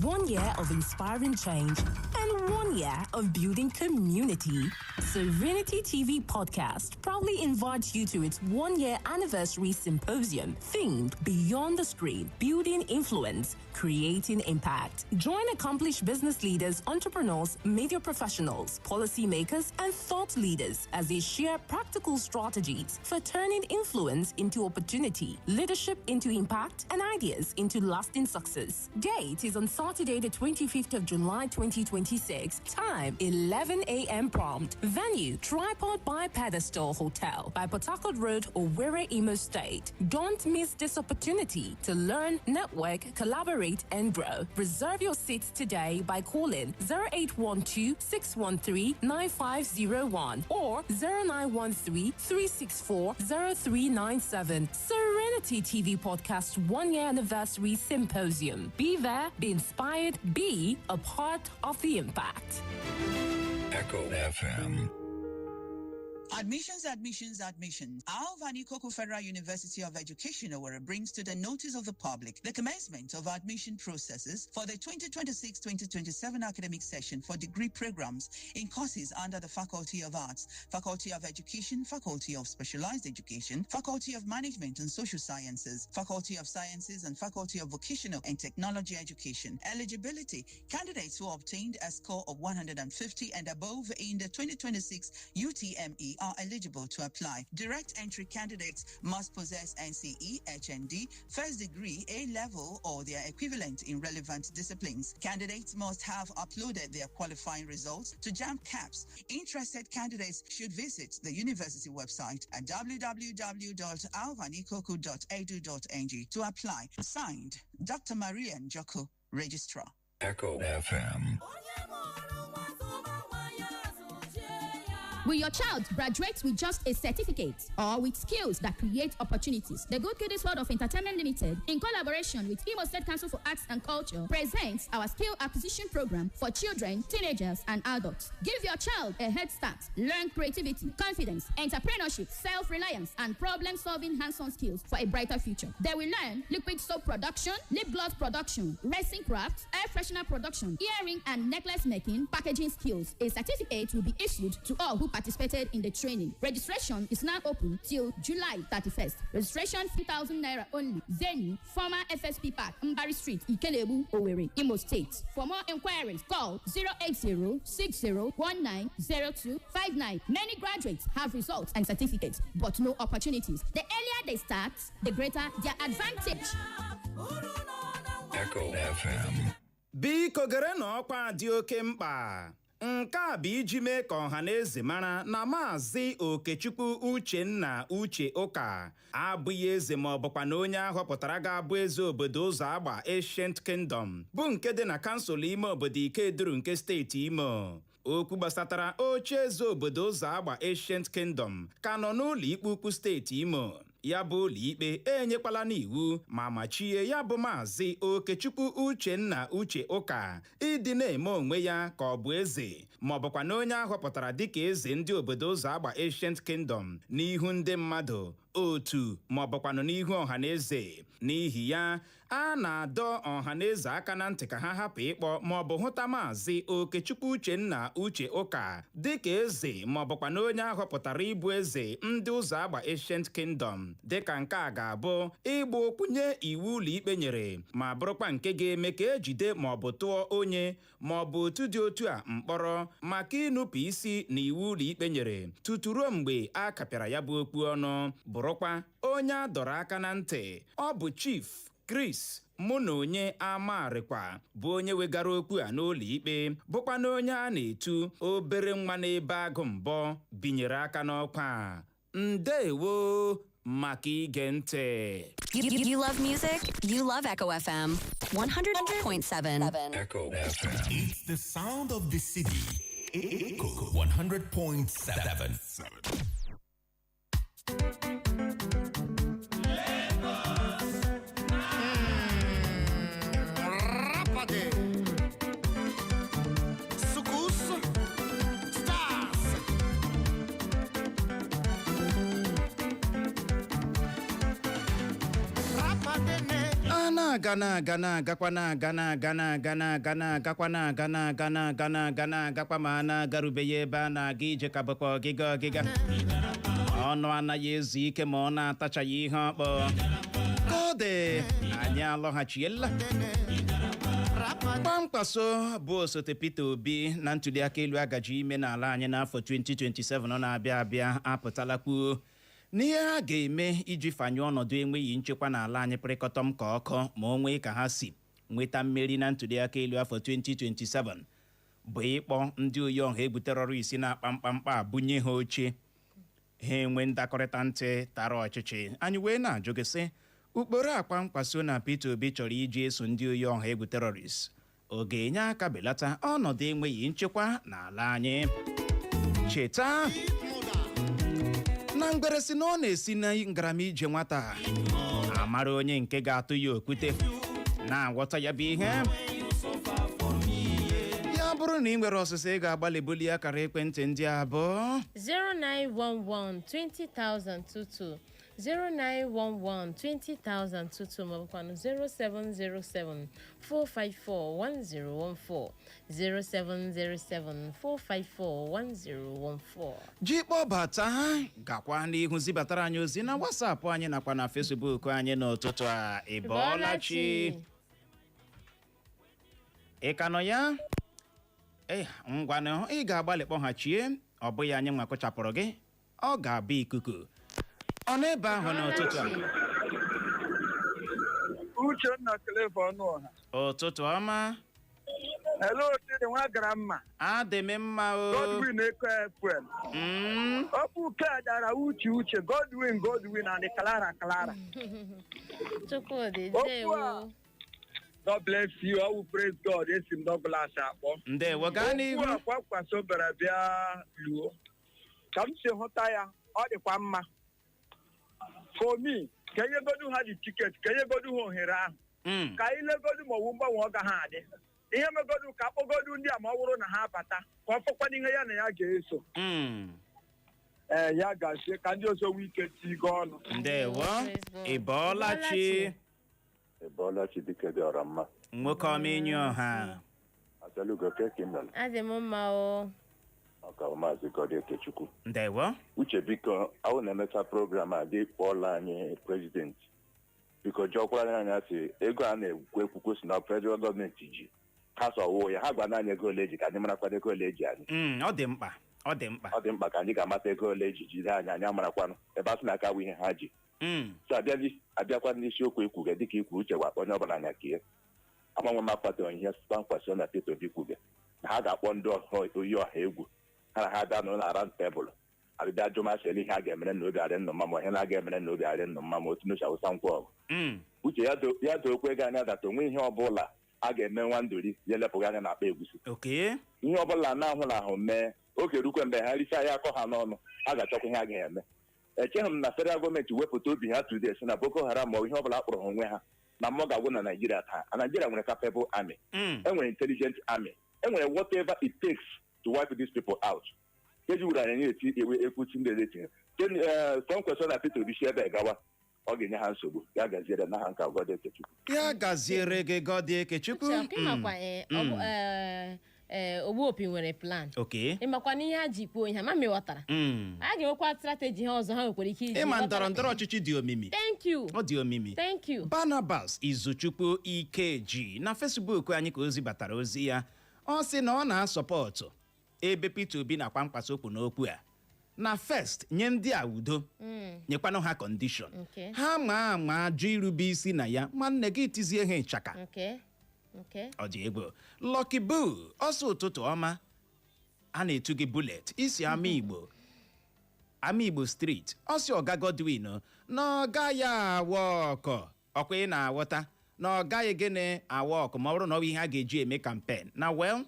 1 year of inspiring change, and 1 year of building community. Serenity TV Podcast proudly invites you to its 1 year anniversary symposium themed Beyond the Screen, Building Influence, Creating Impact. Join accomplished business leaders, entrepreneurs, media professionals, policymakers, and thought leaders as they share practical strategies for turning influence into opportunity, leadership into impact, and ideas into lasting success. Date is on Saturday, the 25th of July, 2026. Time, 11 a.m. prompt. Venue, Tripod by Pedestal Hotel by Port Harcourt Road, Owerri, Imo State. Don't miss this opportunity to learn, network, collaborate, and grow. Reserve your seats today by calling 0812-613-9501 or 0913-364-0397. Serenity TV Podcast 1 year anniversary symposium. Be there, be inspired, be a part of the impact. Echo FM. Admissions. Our Nzuko Federal University of Education Owerri brings to the notice of the public the commencement of admission processes for the 2026-2027 academic session for degree programs in courses under the Faculty of Arts, Faculty of Education, Faculty of Specialized Education, Faculty of Management and Social Sciences, Faculty of Sciences, and Faculty of Vocational and Technology Education. Eligibility: candidates who obtained a score of 150 and above in the 2026 UTME are eligible to apply. Direct entry candidates must possess NCE, HND, first degree, A-level, or their equivalent in relevant disciplines. Candidates must have uploaded their qualifying results to JAMB CAPS. Interested candidates should visit the university website at www.alvanikoku.edu.ng to apply. Signed, Dr. Maria Nzuko, Registrar. Echo FM. Will your child graduate with just a certificate or with skills that create opportunities? The Good Kiddies World of Entertainment Limited, in collaboration with Imo State Council for Arts and Culture, presents our skill acquisition program for children, teenagers, and adults. Give your child a head start. Learn creativity, confidence, entrepreneurship, self-reliance, and problem-solving hands-on skills for a brighter future. They will learn liquid soap production, lip gloss production, resin crafts, air freshener production, earring and necklace making, packaging skills. A certificate will be issued to all who participated in the training. Registration is now open till July 31st. Registration 3,000 naira only. Venue, former FSP Park, Mbari Street, Ikelebu, Owerri, Imo State. For more inquiries, call 080-6019-0259. Many graduates have results and certificates, but no opportunities. The earlier they start, the greater their advantage. Echo FM. Biko gere n'ọkwa dị oke mkpa. Nke a bụ iji mee ka ọha na eze mara na Maazị Okechukwu Uchenna Uche Ụka abụghị eze ma ọ bụkwa na onye ahọpụtara ga-abụ eze obodo ụzọ agba Ancient Kingdom bụ nke dị na kansụl ime obodo Ikeduru nke steeti Imo. Okwu gbasatara oche eze obodo ụzọ agba Ancient Kingdom ka nọ n'ụlọ ikpe ukwu steeti Imo. Ya bụ ụlọ ikpe enyekwala n'iwu ma machie ya bụ Maazị Okechukwu Uchenna Uche Ụka ịdị na-eme onwe ya ka ọ bụ eze ma ọ bụkwa na onye ahọpụtara dịka eze ndị obodo ụzọ agba Ancient Kingdom n'ihu ndị mmadụ, otu ma ọ bụkwanụ n'ihu ọhaneze. N'ihi ya, a na-adọ ọhaneze aka na ntị ka ha hapụ ịkpọ ma ọ bụ hụta Maazị Okechukwu Uchenna Uche Ụka dịka eze ma ọ bụkwa na onye ahọpụtara ịbụ eze ndị ụzọ agba Ancient Kingdom, dịka nke a ga-abụ ịgba okwu nye iwu ụlọ ikpe nyere ma bụrụkwa nke ga-eme ka ejide ma ọ bụ tụọ onye ma ọ bụ otu dị otu a mkpọrọ maka ịnụpụ isi na iwu ụlọ ikpe nyere tutu ruo mgbe a kapịara ya bụ okwu ọnụ, bụrụkwa onye a dọrọ aka na ntị. Ọ bụ Chief Chris mụ na onye amarịkwa bụ onye wegara okwu a n'ụlọ ikpe bụkwa na onye a na-etu obere nwa n'ebe agụ mbọ binyere aka n'ọkwa. Ndewo maka ige ntị. You love music? You love Echo FM 100.7. Echo FM. It's the sound of the city. Echo 100.7. agakwa ma a na-agarubeghị ebe a na-aga ije ka bụkwa ọgịga ọnụ anaghị ezu ike ma ọ na-atachaghị ihe ọkpọ ka ọ dị anyị alọghachiela. Kwankwaso bụ osote Peter Obi na ntuliaka elu agaji ime n'ala anyị n'afọ 2027 ọ na-abịa abịa apụtala kwuo n'ihe ha ga-eme iji fanyuo ọnọdụ enweghị nchekwa n'ala anyị pirikotom ka ọkọ ma o nwee ka ha si nweta mmeri na ntuliaka elu afọ 2027 bụ ịkpọ ndị oyi-oha-egwu terọrist na-akpa mkpa bunye ha oche ha enwe ndakorita ntị tara ọchịchị. Anyị wee na-ajụ gị sị Ukporo Kwankwaso na Peter Obi chọrọ iji eso ndị oyi-oha-egwu terọrist ọ ga-enye aka belata ọnọdụ enweghị nchekwa n'ala anyị. Cheta na mgberesi na ọ na-esi na ngarama ije nwata amara onye nke ga-atụ ya okwute na-agwọta ya bụ ihe ya bụrụ na ị nwere ọsịsa ị ga-agbalị bulie akara ekwentị ndị abụọ 0911-20,022 0911-20,022 maọbụkwanụ 0707-454-1014 0707-454-1014. ji kpọbata gakwa n'ihu zibatara anyị ozi na WhatsApp anyị nakwa na Facebook anyị n'ụtụtụ a. Ịbọọlachi ị ka nọ ya? Ngwanụ ị ga-agbalị kpọghachie ọ bụghị anyị nwa kụchapụrụ gị ọ ga-abụ ikuku ọ n'ebe ahụ n'ụtụtụ a. Uchenna Keleva Ọnụọha. Ụtụtụ ọma. Hello, Chidi nwa gara mma. Adị m mma o. Godwin Eko FM. Okwu ka dara uche Godwin and Clara. Chukwudi ndewo. God bless you. I will praise God. Esi m Douglas akpọ. Ndewo gaa n'ihu. Okwu Kwankwaso bịara bịa luo. Ka m si hụta ya ọ dịkwa mma. For me, ka ihe godu ha di ticket, ka ihe godu ha ohere ahụ. Ka ile godu ma ọwụ mgbanwe ọ ga ha adị. Ihe megodu ka akpọgodu ndị a ma ọ bụrụ na ha abata ka ọ fọkwa n'ihe ya na ya ga-eso. Ya gazie ka ndị ọzọ nwee ike tigo ọnụ. Ndewo Ịbọọlachi. Ịbọọlachi dike dị ọra mma. Nwoke ọma enyi ọha. Asalugo keke ndala. Adị m mma o. Ọka Maazị Godi Ekechukwu. Ndewo. Uche biko awụ na-emecha program a dị kpọọla anyị prezident. Biko jọkwara anyị asị ego a na-ekwu ekwukwu si na federal gọọmenti ji ha sọwụ ya ha gwa na anyị ego ole eji ka anyị marakwana ego ole eji anyị. Ọ dị mkpa ọ dị mkpa ka anyị ga-amata ego ole eji jide anyị amarakwanụ ebe a sị na aka bụ ihe ha ji. So abịakwa n'isiokwu ikwuge dịka ikwu uche gwakwa onye ọbụla anya ka ihe agbanwe m akpata ihe Kwankwaso na Peter Obi kwuge na ha ga-akpọ ndị oyi-oha-egwu ha na ha bịa nọ na round tebụl abịbịa jụmasịla ihe a ga-emere na obi adị nnụ mma ma ihe na-aga emere na obi adị nnụ mma ma otu n'uche awụsa nkwa ọgụ. Uche ya dokwe ego anya data onwe ihe ọbụla a ga-eme nwa ndori ya elepụghị anya na akpa egwusi ihe ọbụla na-ahụ na ahụ mee oge rukwe mgbe ha richaa ya akọ ha n'ọnụ a ga-achọkwa ihe a ga-eme. Echeghị m na federal gọọmenti wepụta obi ha today si na Boko Haram ma ihe ọbụla akpọrọ ha onwe ha na mmụọ ga-agwụ na Naijiria taa. Naijiria nwere capable army, enwere intelligent army, enwere whatever it takes to wipe these people out. Keji wuru anyị na-eti ekwuchi ndị etinye Kwankwaso na Peter Obi si ebe gawa ọ ga-enye ha nsogbu ya gaziere na ha nka Godi Ekechukwu. Ya gaziere gị Godi Ekechukwu. Ogbuopi nwere plan. Ịmakwa n'ihe ha ji kwuo ihe ma mewatara. A ga-enwekwa strategy ha ọzọ ha nwekwara ike iji. Ịma ndọrọndọrọ ọchịchị dị omimi. Thank you. Ọ dị omimi. Thank you. Barnabas Izuchukwu Ikeji na Facebook anyị ka ozi batara ozi ya ọ sị na ọ na-asọpọtụ ebe Peter Obi na Kwankwaso okwu n'okwu a na first nye ndị a udo nyekwanụ ha condition ha ma jụ irube isi na ya nwanne gị tizie ha ịchaka ọ dị egwu Lucky Boo ọsọ ụtụtụ ọma a na-etu gị bullet isi ama Igbo street ọsị ọga Godwin na ọga ya awa ọkọ ọkwa ị na-aghọta na ọ gaghị gịnị awa ọkụ ma ọ bụrụ na ọ bụ ihe a ga-eji eme kampen na well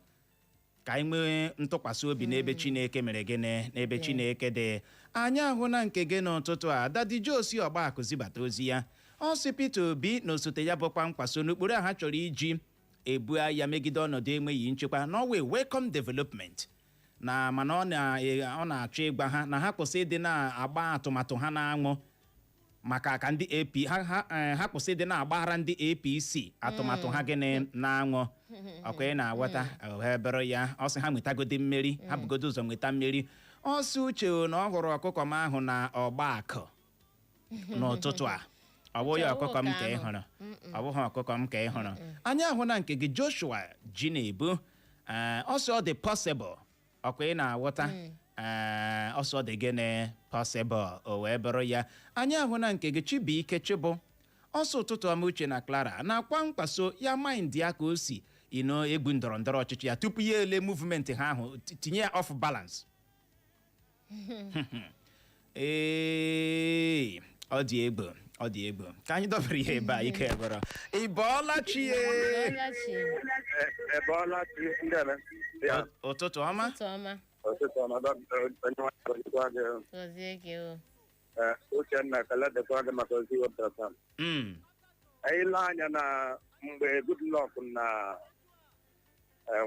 ka anyị nwee ntụkwasị obi n'ebe Chineke mere gịnị n'ebe Chineke dị anyị ahụ na nke gị n'ụtụtụ a Daddy Osi Ọgbakụ zibata ozi ya ọ sị Peter Obi na osote ya bụ Kwankwaso n'okpuru a ha chọrọ iji ebu agha megide ọnọdụ enweghị nchekwa na ọwa welcome development na mana ọ na-achọ ịgwa ha na ha kwụsị ịdị na-agba atụmatụ ha na-aṅụ maka ka ndị AP ha kwụsị ịdị na-agbaghara ndị APC atụmatụ ha gịnị na-aṅụ ọkwa ị na-aghọta ebere ya ọ sị ha nwetagodi mmeri ha bugodo ụzọ nweta mmeri ọ sị Uche na ọ hụrụ ọkụkọ m ahụ na Ọgbakụ n'ụtụtụ a ọ bụghị ọkụkọ m ka ị hụrụ ọ bụghị ọkụkọ m ka ị hụrụ anyị ahụ na nke gị Joshua ji na-ebu ọsọ ọ dị possible ọkwa ị na-aghọta ọsọ dị gịnị possible o wee bụrụ ya anyị ahụ na nke gị Chibuike Chibụ ọsọ ụtụtụ ọma Uche na Clara na Kwankwaso ya mind ya ka o si egwu ndọrọndọrọ ọchịchị ya tupu ya ele movement ha ahụ tinye ya off balance ee ọ dị egbo ka anyị dọbara ihe ebe a ike gwara ị bọọla chi ụtụtụ ọma Uchenna kala dekwa gị maka ozi wepụtara anyị lee anya na mgbe Goodluck na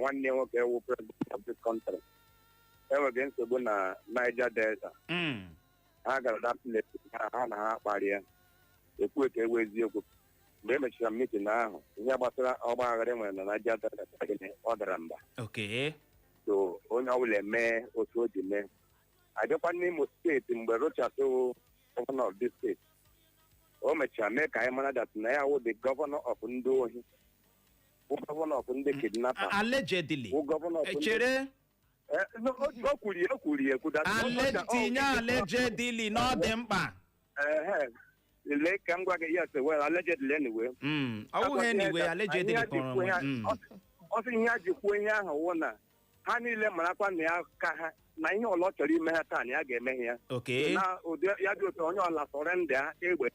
nwanne nwoke ewu president of this country enweghị nsogbu na Niger Delta ha gara dapụlet ha na ha kparịa ekwu ka ewu eziokwu mgbe emechara mitin ahụ ihe gbasara ọgbaghara nwere na Niger Delta ọ dara mba so onye ọbụla eme otu o ji mee abịakwa n'Imo steeti mgbe Rochas gọvanọ of this state o mechara mee ka anyị mara dat na ya wụ the governor of ndị ohi wụ governor of ndị kidnapper allegedly wụ governor of chere o kwuru ekwu tinye allegedly na ọ dị mkpa lee ka m gwa gị yes well allegedly anyway ọ bụghị anyway allegedly ọ sị ihe a ji kwuo ihe ahụ wụ na ha niile marakwa na ya ka ha na ihe ọlọ chọrọ ime ha taa na ya ga-emeghe ya na ụdị ya dị otu onye ọla sọrenda egbe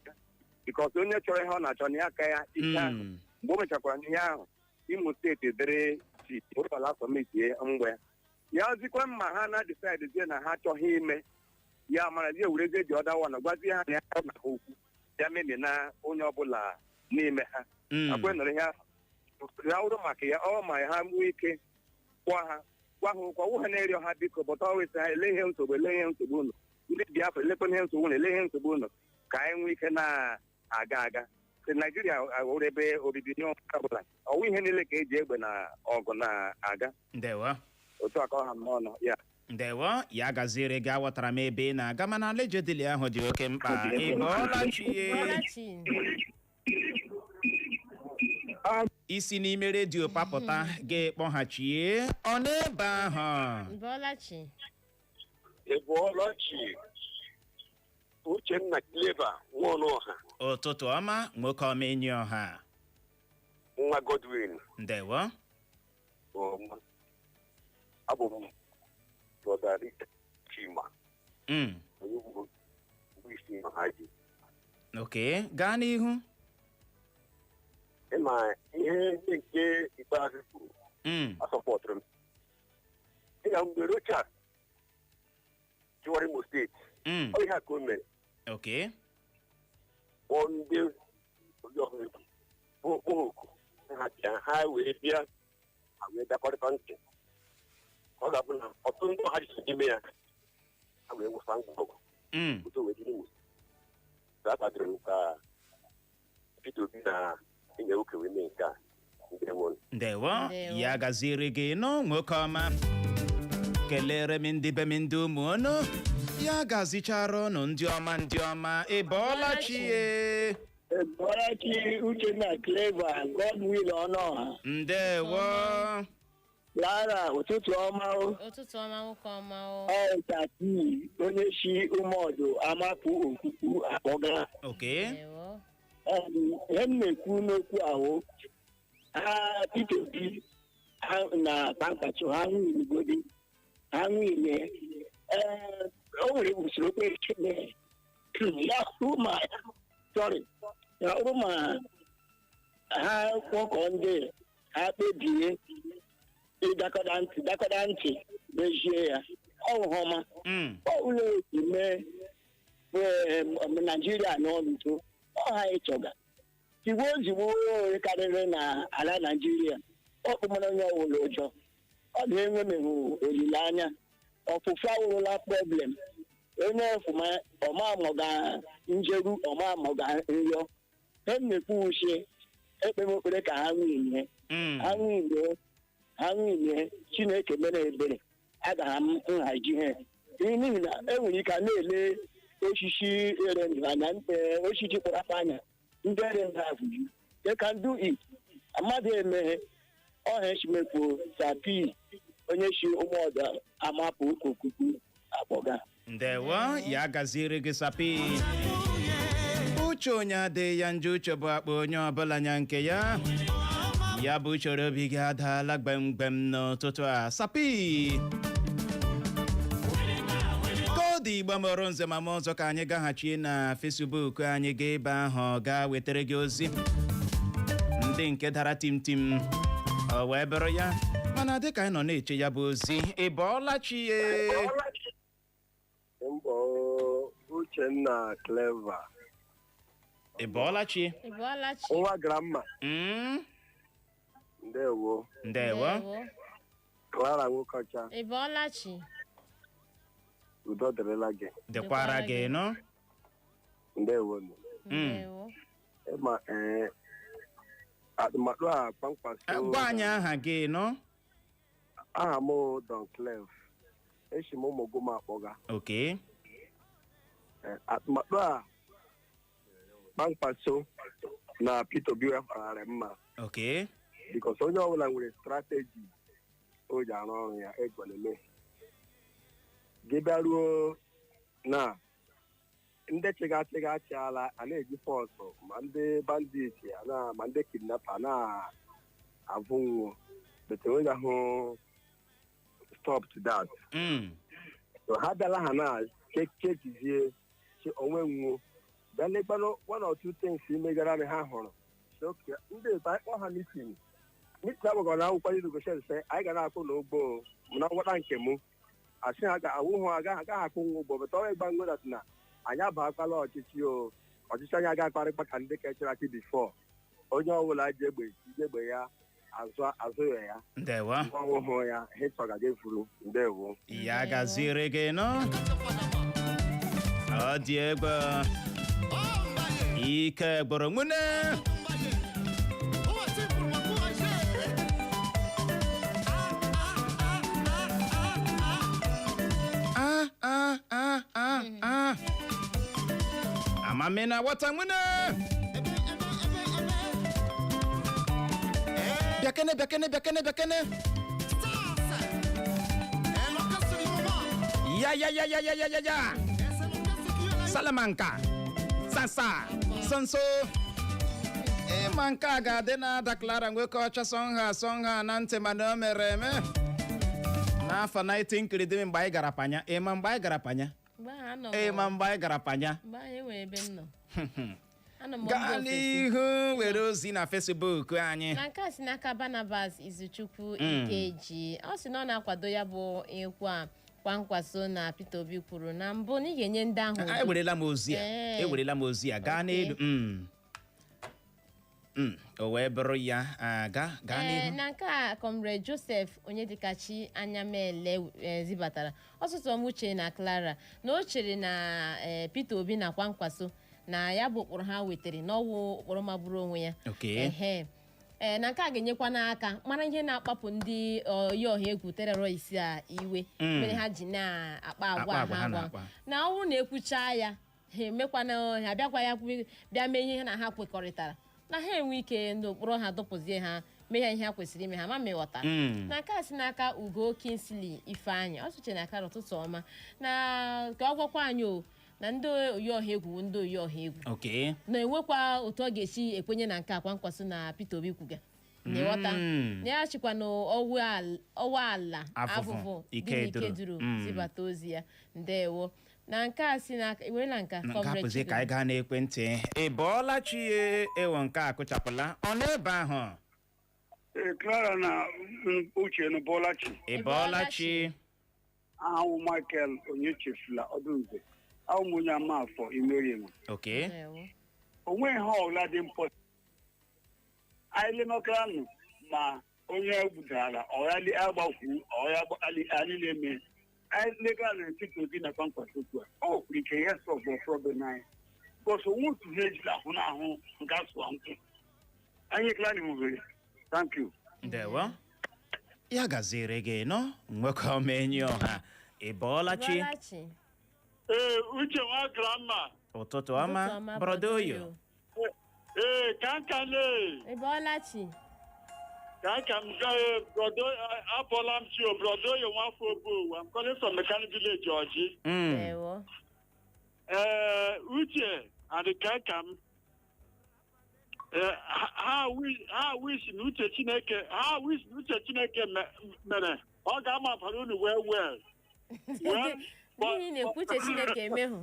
bikọs onye chọrọ ihe ọ na-achọ na ya ka ya ike ahụ mgbe o mechakwara n'ihe ahụ Imo steeti dere chi ụlọala kọmitie mgbe ya zikwa mma ha na decide na ha achọghị ime ya mara ji ewerezie dị ọda wana gwazie ha na ya na ha okwu ya memi na onye ọbụla n'ime ha akwe nọrọ ihe ahụ ya ụrụ maka ya ọ ma ha nwee ike gwa ha ụkwụ ọwụ ha na-eri ọha biko bọta ọwụsị ha ele ihe nsogbu unu ndị Biafra elekwana ihe nsogbu unu ele ihe nsogbu unu ka anyị nwee ike na-aga si Naijiria wụrụ ebe obibi nye ọbụla ọwụ ihe niile ka eji egbe na ọgụ na-aga otu aka ọha m n'ọnụ ya ndewo ya gaziere gị aghọtara m ebe ị na-aga mana allegedly ahụ dị oke mkpa ị bọọla chi isi n'ime redio papụta ga-ekpọghachie ọ n'ebe ahụ Ebolachi Uchenna Clever Nwonoha ụtụtụ ọma nwoke ọma enyi ọha nwa Godwin ndewo abụ m Rodari Chima oke gaa n'ihu ịma ihe ndị nke ikpeazụ kwuru asọpọtụrụ m ịga mgbe Rochas chịwara Imo steeti ọ ihe a ka o mere kpọọ ndị oyi-oha-egwu bụ okpohoku ha wee bịa ha wee dakọrịta ntị ọ ga-abụ na ọtụtụ ndị ọha ji n'ime ya ha wee wụsa ngwọgwụ otu wee jiri Imo ga-akpadoro m ka Peter Obi na inye oke wee mee nke a ndewo ya gaziere gị nwoke ọma kelere m ndị be m ndị ụmụ ọnụ ya gazichara ọnụ ndị ọma ị bọọla chi Uchenna Clever Godwin Ọnọha ndewo Lara, ụtụtụ ọma o. Ụtụtụ ọma nwoke ọma o. Tati, onye si ụmụọdụ amapụ okuku akpọga. Okay. Ihe m na-ekwu n'okwu ahụ, Peter Obi na Kwankwaso ha nwere ha nwere o nwere usoro kpere ya ọrụ ma ha kpọkọ ndị ha kpebie ịdakọda ntị mezie ya ọhụma ụlọ eme Naijiria n'ọnụtụ ọha ịchọga tigbo ozigbo karịrị na ala Naijiria ọkpụmara onye ọbụla ụjọ ọ ga-enwemeghị olileanya ọfụfụ awụrụla problem onye ọfụma ọmamọga njeru ọmamọga nrịọ he mmekwu uche ekpemekpere ka ha nwunye ha nwunye Chineke mere ebere agaghị m nhaji ha n'ihi na enwere ike a na-ele osisi ere anya osisi kpọrọ afọ anya ndị ere ndavụju they can do it mmadụ emeghe ọha echimekwu sapi onye si ụmụọdụ amapụ okuku akpọga. Ndewo ya gaziere gị sapi uche onye adịghị ya njọ uche bụ akpa onye ọbụla nya nke ya ya bụ choro obi gị adaala gbemgbem n'ụtụtụ a sapi kodi Igbo mụrụ nze ma ọzọ ka anyị gaghachie na Facebook anyị ga ebe ahụ ga wetara gị ozi ndị nke dara tim o wee bụrụ ya mana dịka anyị nọ na-eche ya bụ ozi ị bọọla chi Uchenna Clever ị bọọla chi nwa Gramma ndewo Clara Nwokocha ị bọọla chi udo dịrịla gị dịkwara gị nọ ndewo atụmatụ a Kwankwaso gwa anyị aha gị nọ aha m Don Cleve echi m ụmụgụ m akpọga okay atụmatụ a Kwankwaso na Peter Obi wefara mma okay because onye ọbụla nwere strategy o ji arụ ọrụ ya egwelele gị bịaruo na ndị chịgachịga achịala a na-eji fọsụ ma ndị bandit ma ndị kidnapa na-avụ nwụọ bete onye ahụ stop to that so ha bịala ha na chechizie onwe nwụọ bịalekwanụ one or two things imegara ha hụrụ ndị etu anyị kpọ ha mitin agbagara na akwụkwọ irigoshen se anyị ga na-akụ n'ugbo na ngwata nke mụ asị ha ga-awụhụ agaghị akụ nwa ugbo beta ọrụ ịgba ngodat na anyị abakwala ọchịchị ọchịchị anyị aga akparịkpa ka ndị kechara chi bifọ onye ọbụla ji egbe ya azụ ya ọhụhụ ya hịchọga gị furu ndewo ya gaziere gị nọ ọ dị egbe ike gboro nwune amamena wata nwune Bekene. Ya. Salamanca. Sasa. Sonso. Manka ga-adị na-ada Clara Nwokocha sọnha na ntị mana o mere eme. N'afọ 19 kiri mgbe anyị gara panya. Ịma mgbe anyị gara panya? Mgbe anyị gara panya. Mgbe anyị nwere ebe m nọ. Gaa n'ihu were ozi na Facebook anyị. Na nke a si n'aka Barnabas Izuchukwu Ikeji. Ọ sị na ọ na-akwado ya bụ ekwu a Kwankwaso na Peter Obi kwuru na mbụ na ị ga-enye ndị ahụ. Ewerela m ozi a gaa n'elu. O wee bụrụ ya gaa n'ihu. Na nke a Comrade Joseph Onyedikachi Anyamele zibatara ọtụtụ ọmụche na Clara na o chere na Peter Obi na Kwankwaso na ya bụ ụkpụrụ ha wetara n'ọwụ ụkpụrụ magburu onwe ya. Na nke a ga-enyekwa n'aka mara ihe na-akpapụ ndị oyi-oha-egwu terrorist a iwe mere ha ji na-akpa agwa ha na ọnwụ na-ekwucha ya ha emekwana ha bịakwa ya bịa mee ihe na ha kwekọrịtara na ha enwe ike ndị ụkpụrụ ha dọpụzie ha mee ya ihe ha kwesịrị ime ha ma mewọta na nke a si n'aka Ugo Kinsili Ifeanyị ọ sụche n'aka ụtụtụ ọma na ka ọ gwakwa anyị o na ndị oyi-oha-egwu ndị oyi-oha-egwu na-enwekwa otu ọ ga-esi ekwenye na nke Kwankwaso na Peter Obi kwuga na-ewọta na ya chịkwa n'ọwa ala afụfụ ike duru zibata ozi ya ndewo na nke a si n'aka iwerela nka apụzi ka anyị gaa n'ekwentị ị bọọla chi ewo nke a kụchapụla ọ n'ebe ahụ Clara na Uche na Bolachi. ị bọọla chi ahụ Michael onye chefula ọdụnze ahụ onye ama afọ imeri enwe onwe ha ọla dị mpọ anyị lemakranụ ma onye gbudara ọyali agbakwu ọya anyị na-eme anyị lega na Peter Obi na Kwankwaso o kwuru ike ya sọbụ problem anyị bọsọ onwe otu ha ejila ahụ na ahụ nke asụwa nkwụ anyị klani nwere thank you ndewo ya gaziri gị nọ nwekọ menyi ọha ị bọọla chi Uche nwa grandma ụtụtụ ọma brodo oyo kankane ị bọọla chi Kankam brodo abọla m chi o brodo oyo nwafọ obo I'm calling from Mechanic Village Oji Uche and Kankam ha wish n'uche Chineke mere ọ ga-ama abara unu well n'ihi na-ekwu uche Chineke emehụ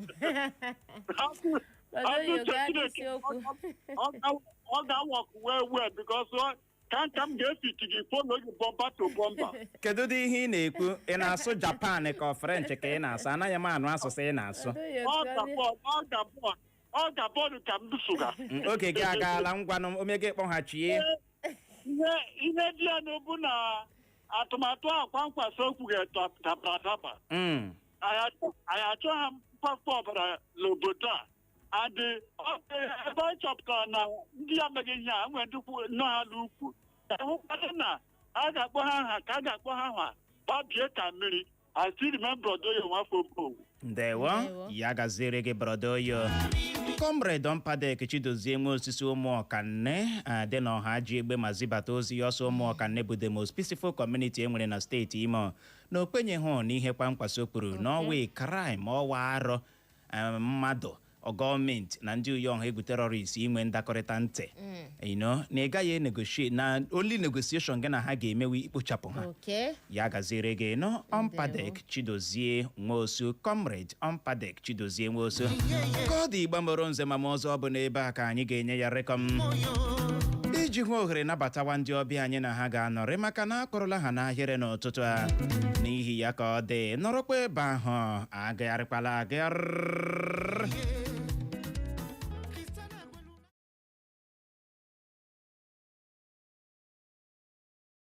ọ ga-awakwu well because Kankam ga-efiti gị folo gị bọmba to bọmba. kedu dị ihe ị na-ekwu ị na-asụ Japan ka ọ French ka ị na-asụ anaghị m anụ asụsụ ị na-asụ ọ ga-abọọdụ ka m dụsụga oge gị agaala ngwanụ omega ịkpọghachie ihe dị ya n'obu na atụmatụ a Kwankwaso kwuga-adaba anyị achọ ha mkpafọ ọbara n'obodo a adị ebe ọ chọpụtara na ndị ya meghị ihe a nwere nọ ha n'ukwu hụkwadị na a ga-akpọ ha aha ka a ga-akpọ ha aha gbabie ka mmiri I still remember Brodoyo nwafọ obowo ndewo ya gaziere gị Brodoyo Comrade Mpadek Chidozie nwe osisi ụmụ ọkanne dị na ọha ji egbe ma zibata ozi ya ọsọ ụmụ ọkanne bụ the most peaceful community enwere na steeti Imo na okpenye hụ na ihe Kwankwaso kwuru na ọwa crime ọwa arọ mmadụ gọọmenti na ndị uwe ọha egwu terrorist inwe ndakorita ntị na ị gaghị negotiate na only negotiation gị na ha ga-emewe ikpochapụ ha ya gaziere gị nọ Mpadek Chidozie Nwosu Comrade Mpadek Chidozie Nwosu ka ọ dị Igbo mụrụ nze ma ọzọ ọ bụ n'ebe a ka anyị ga-enye ya rekọm iji hụ ohere nabatawa ndị ọbịa anyị na ha ga-anọrị maka na akpọrọla ha n'ahịrị n'ụtụtụ a n'ihi ya ka ọ dị nọrọkwa ebe ahụ agagharịkwala agagharị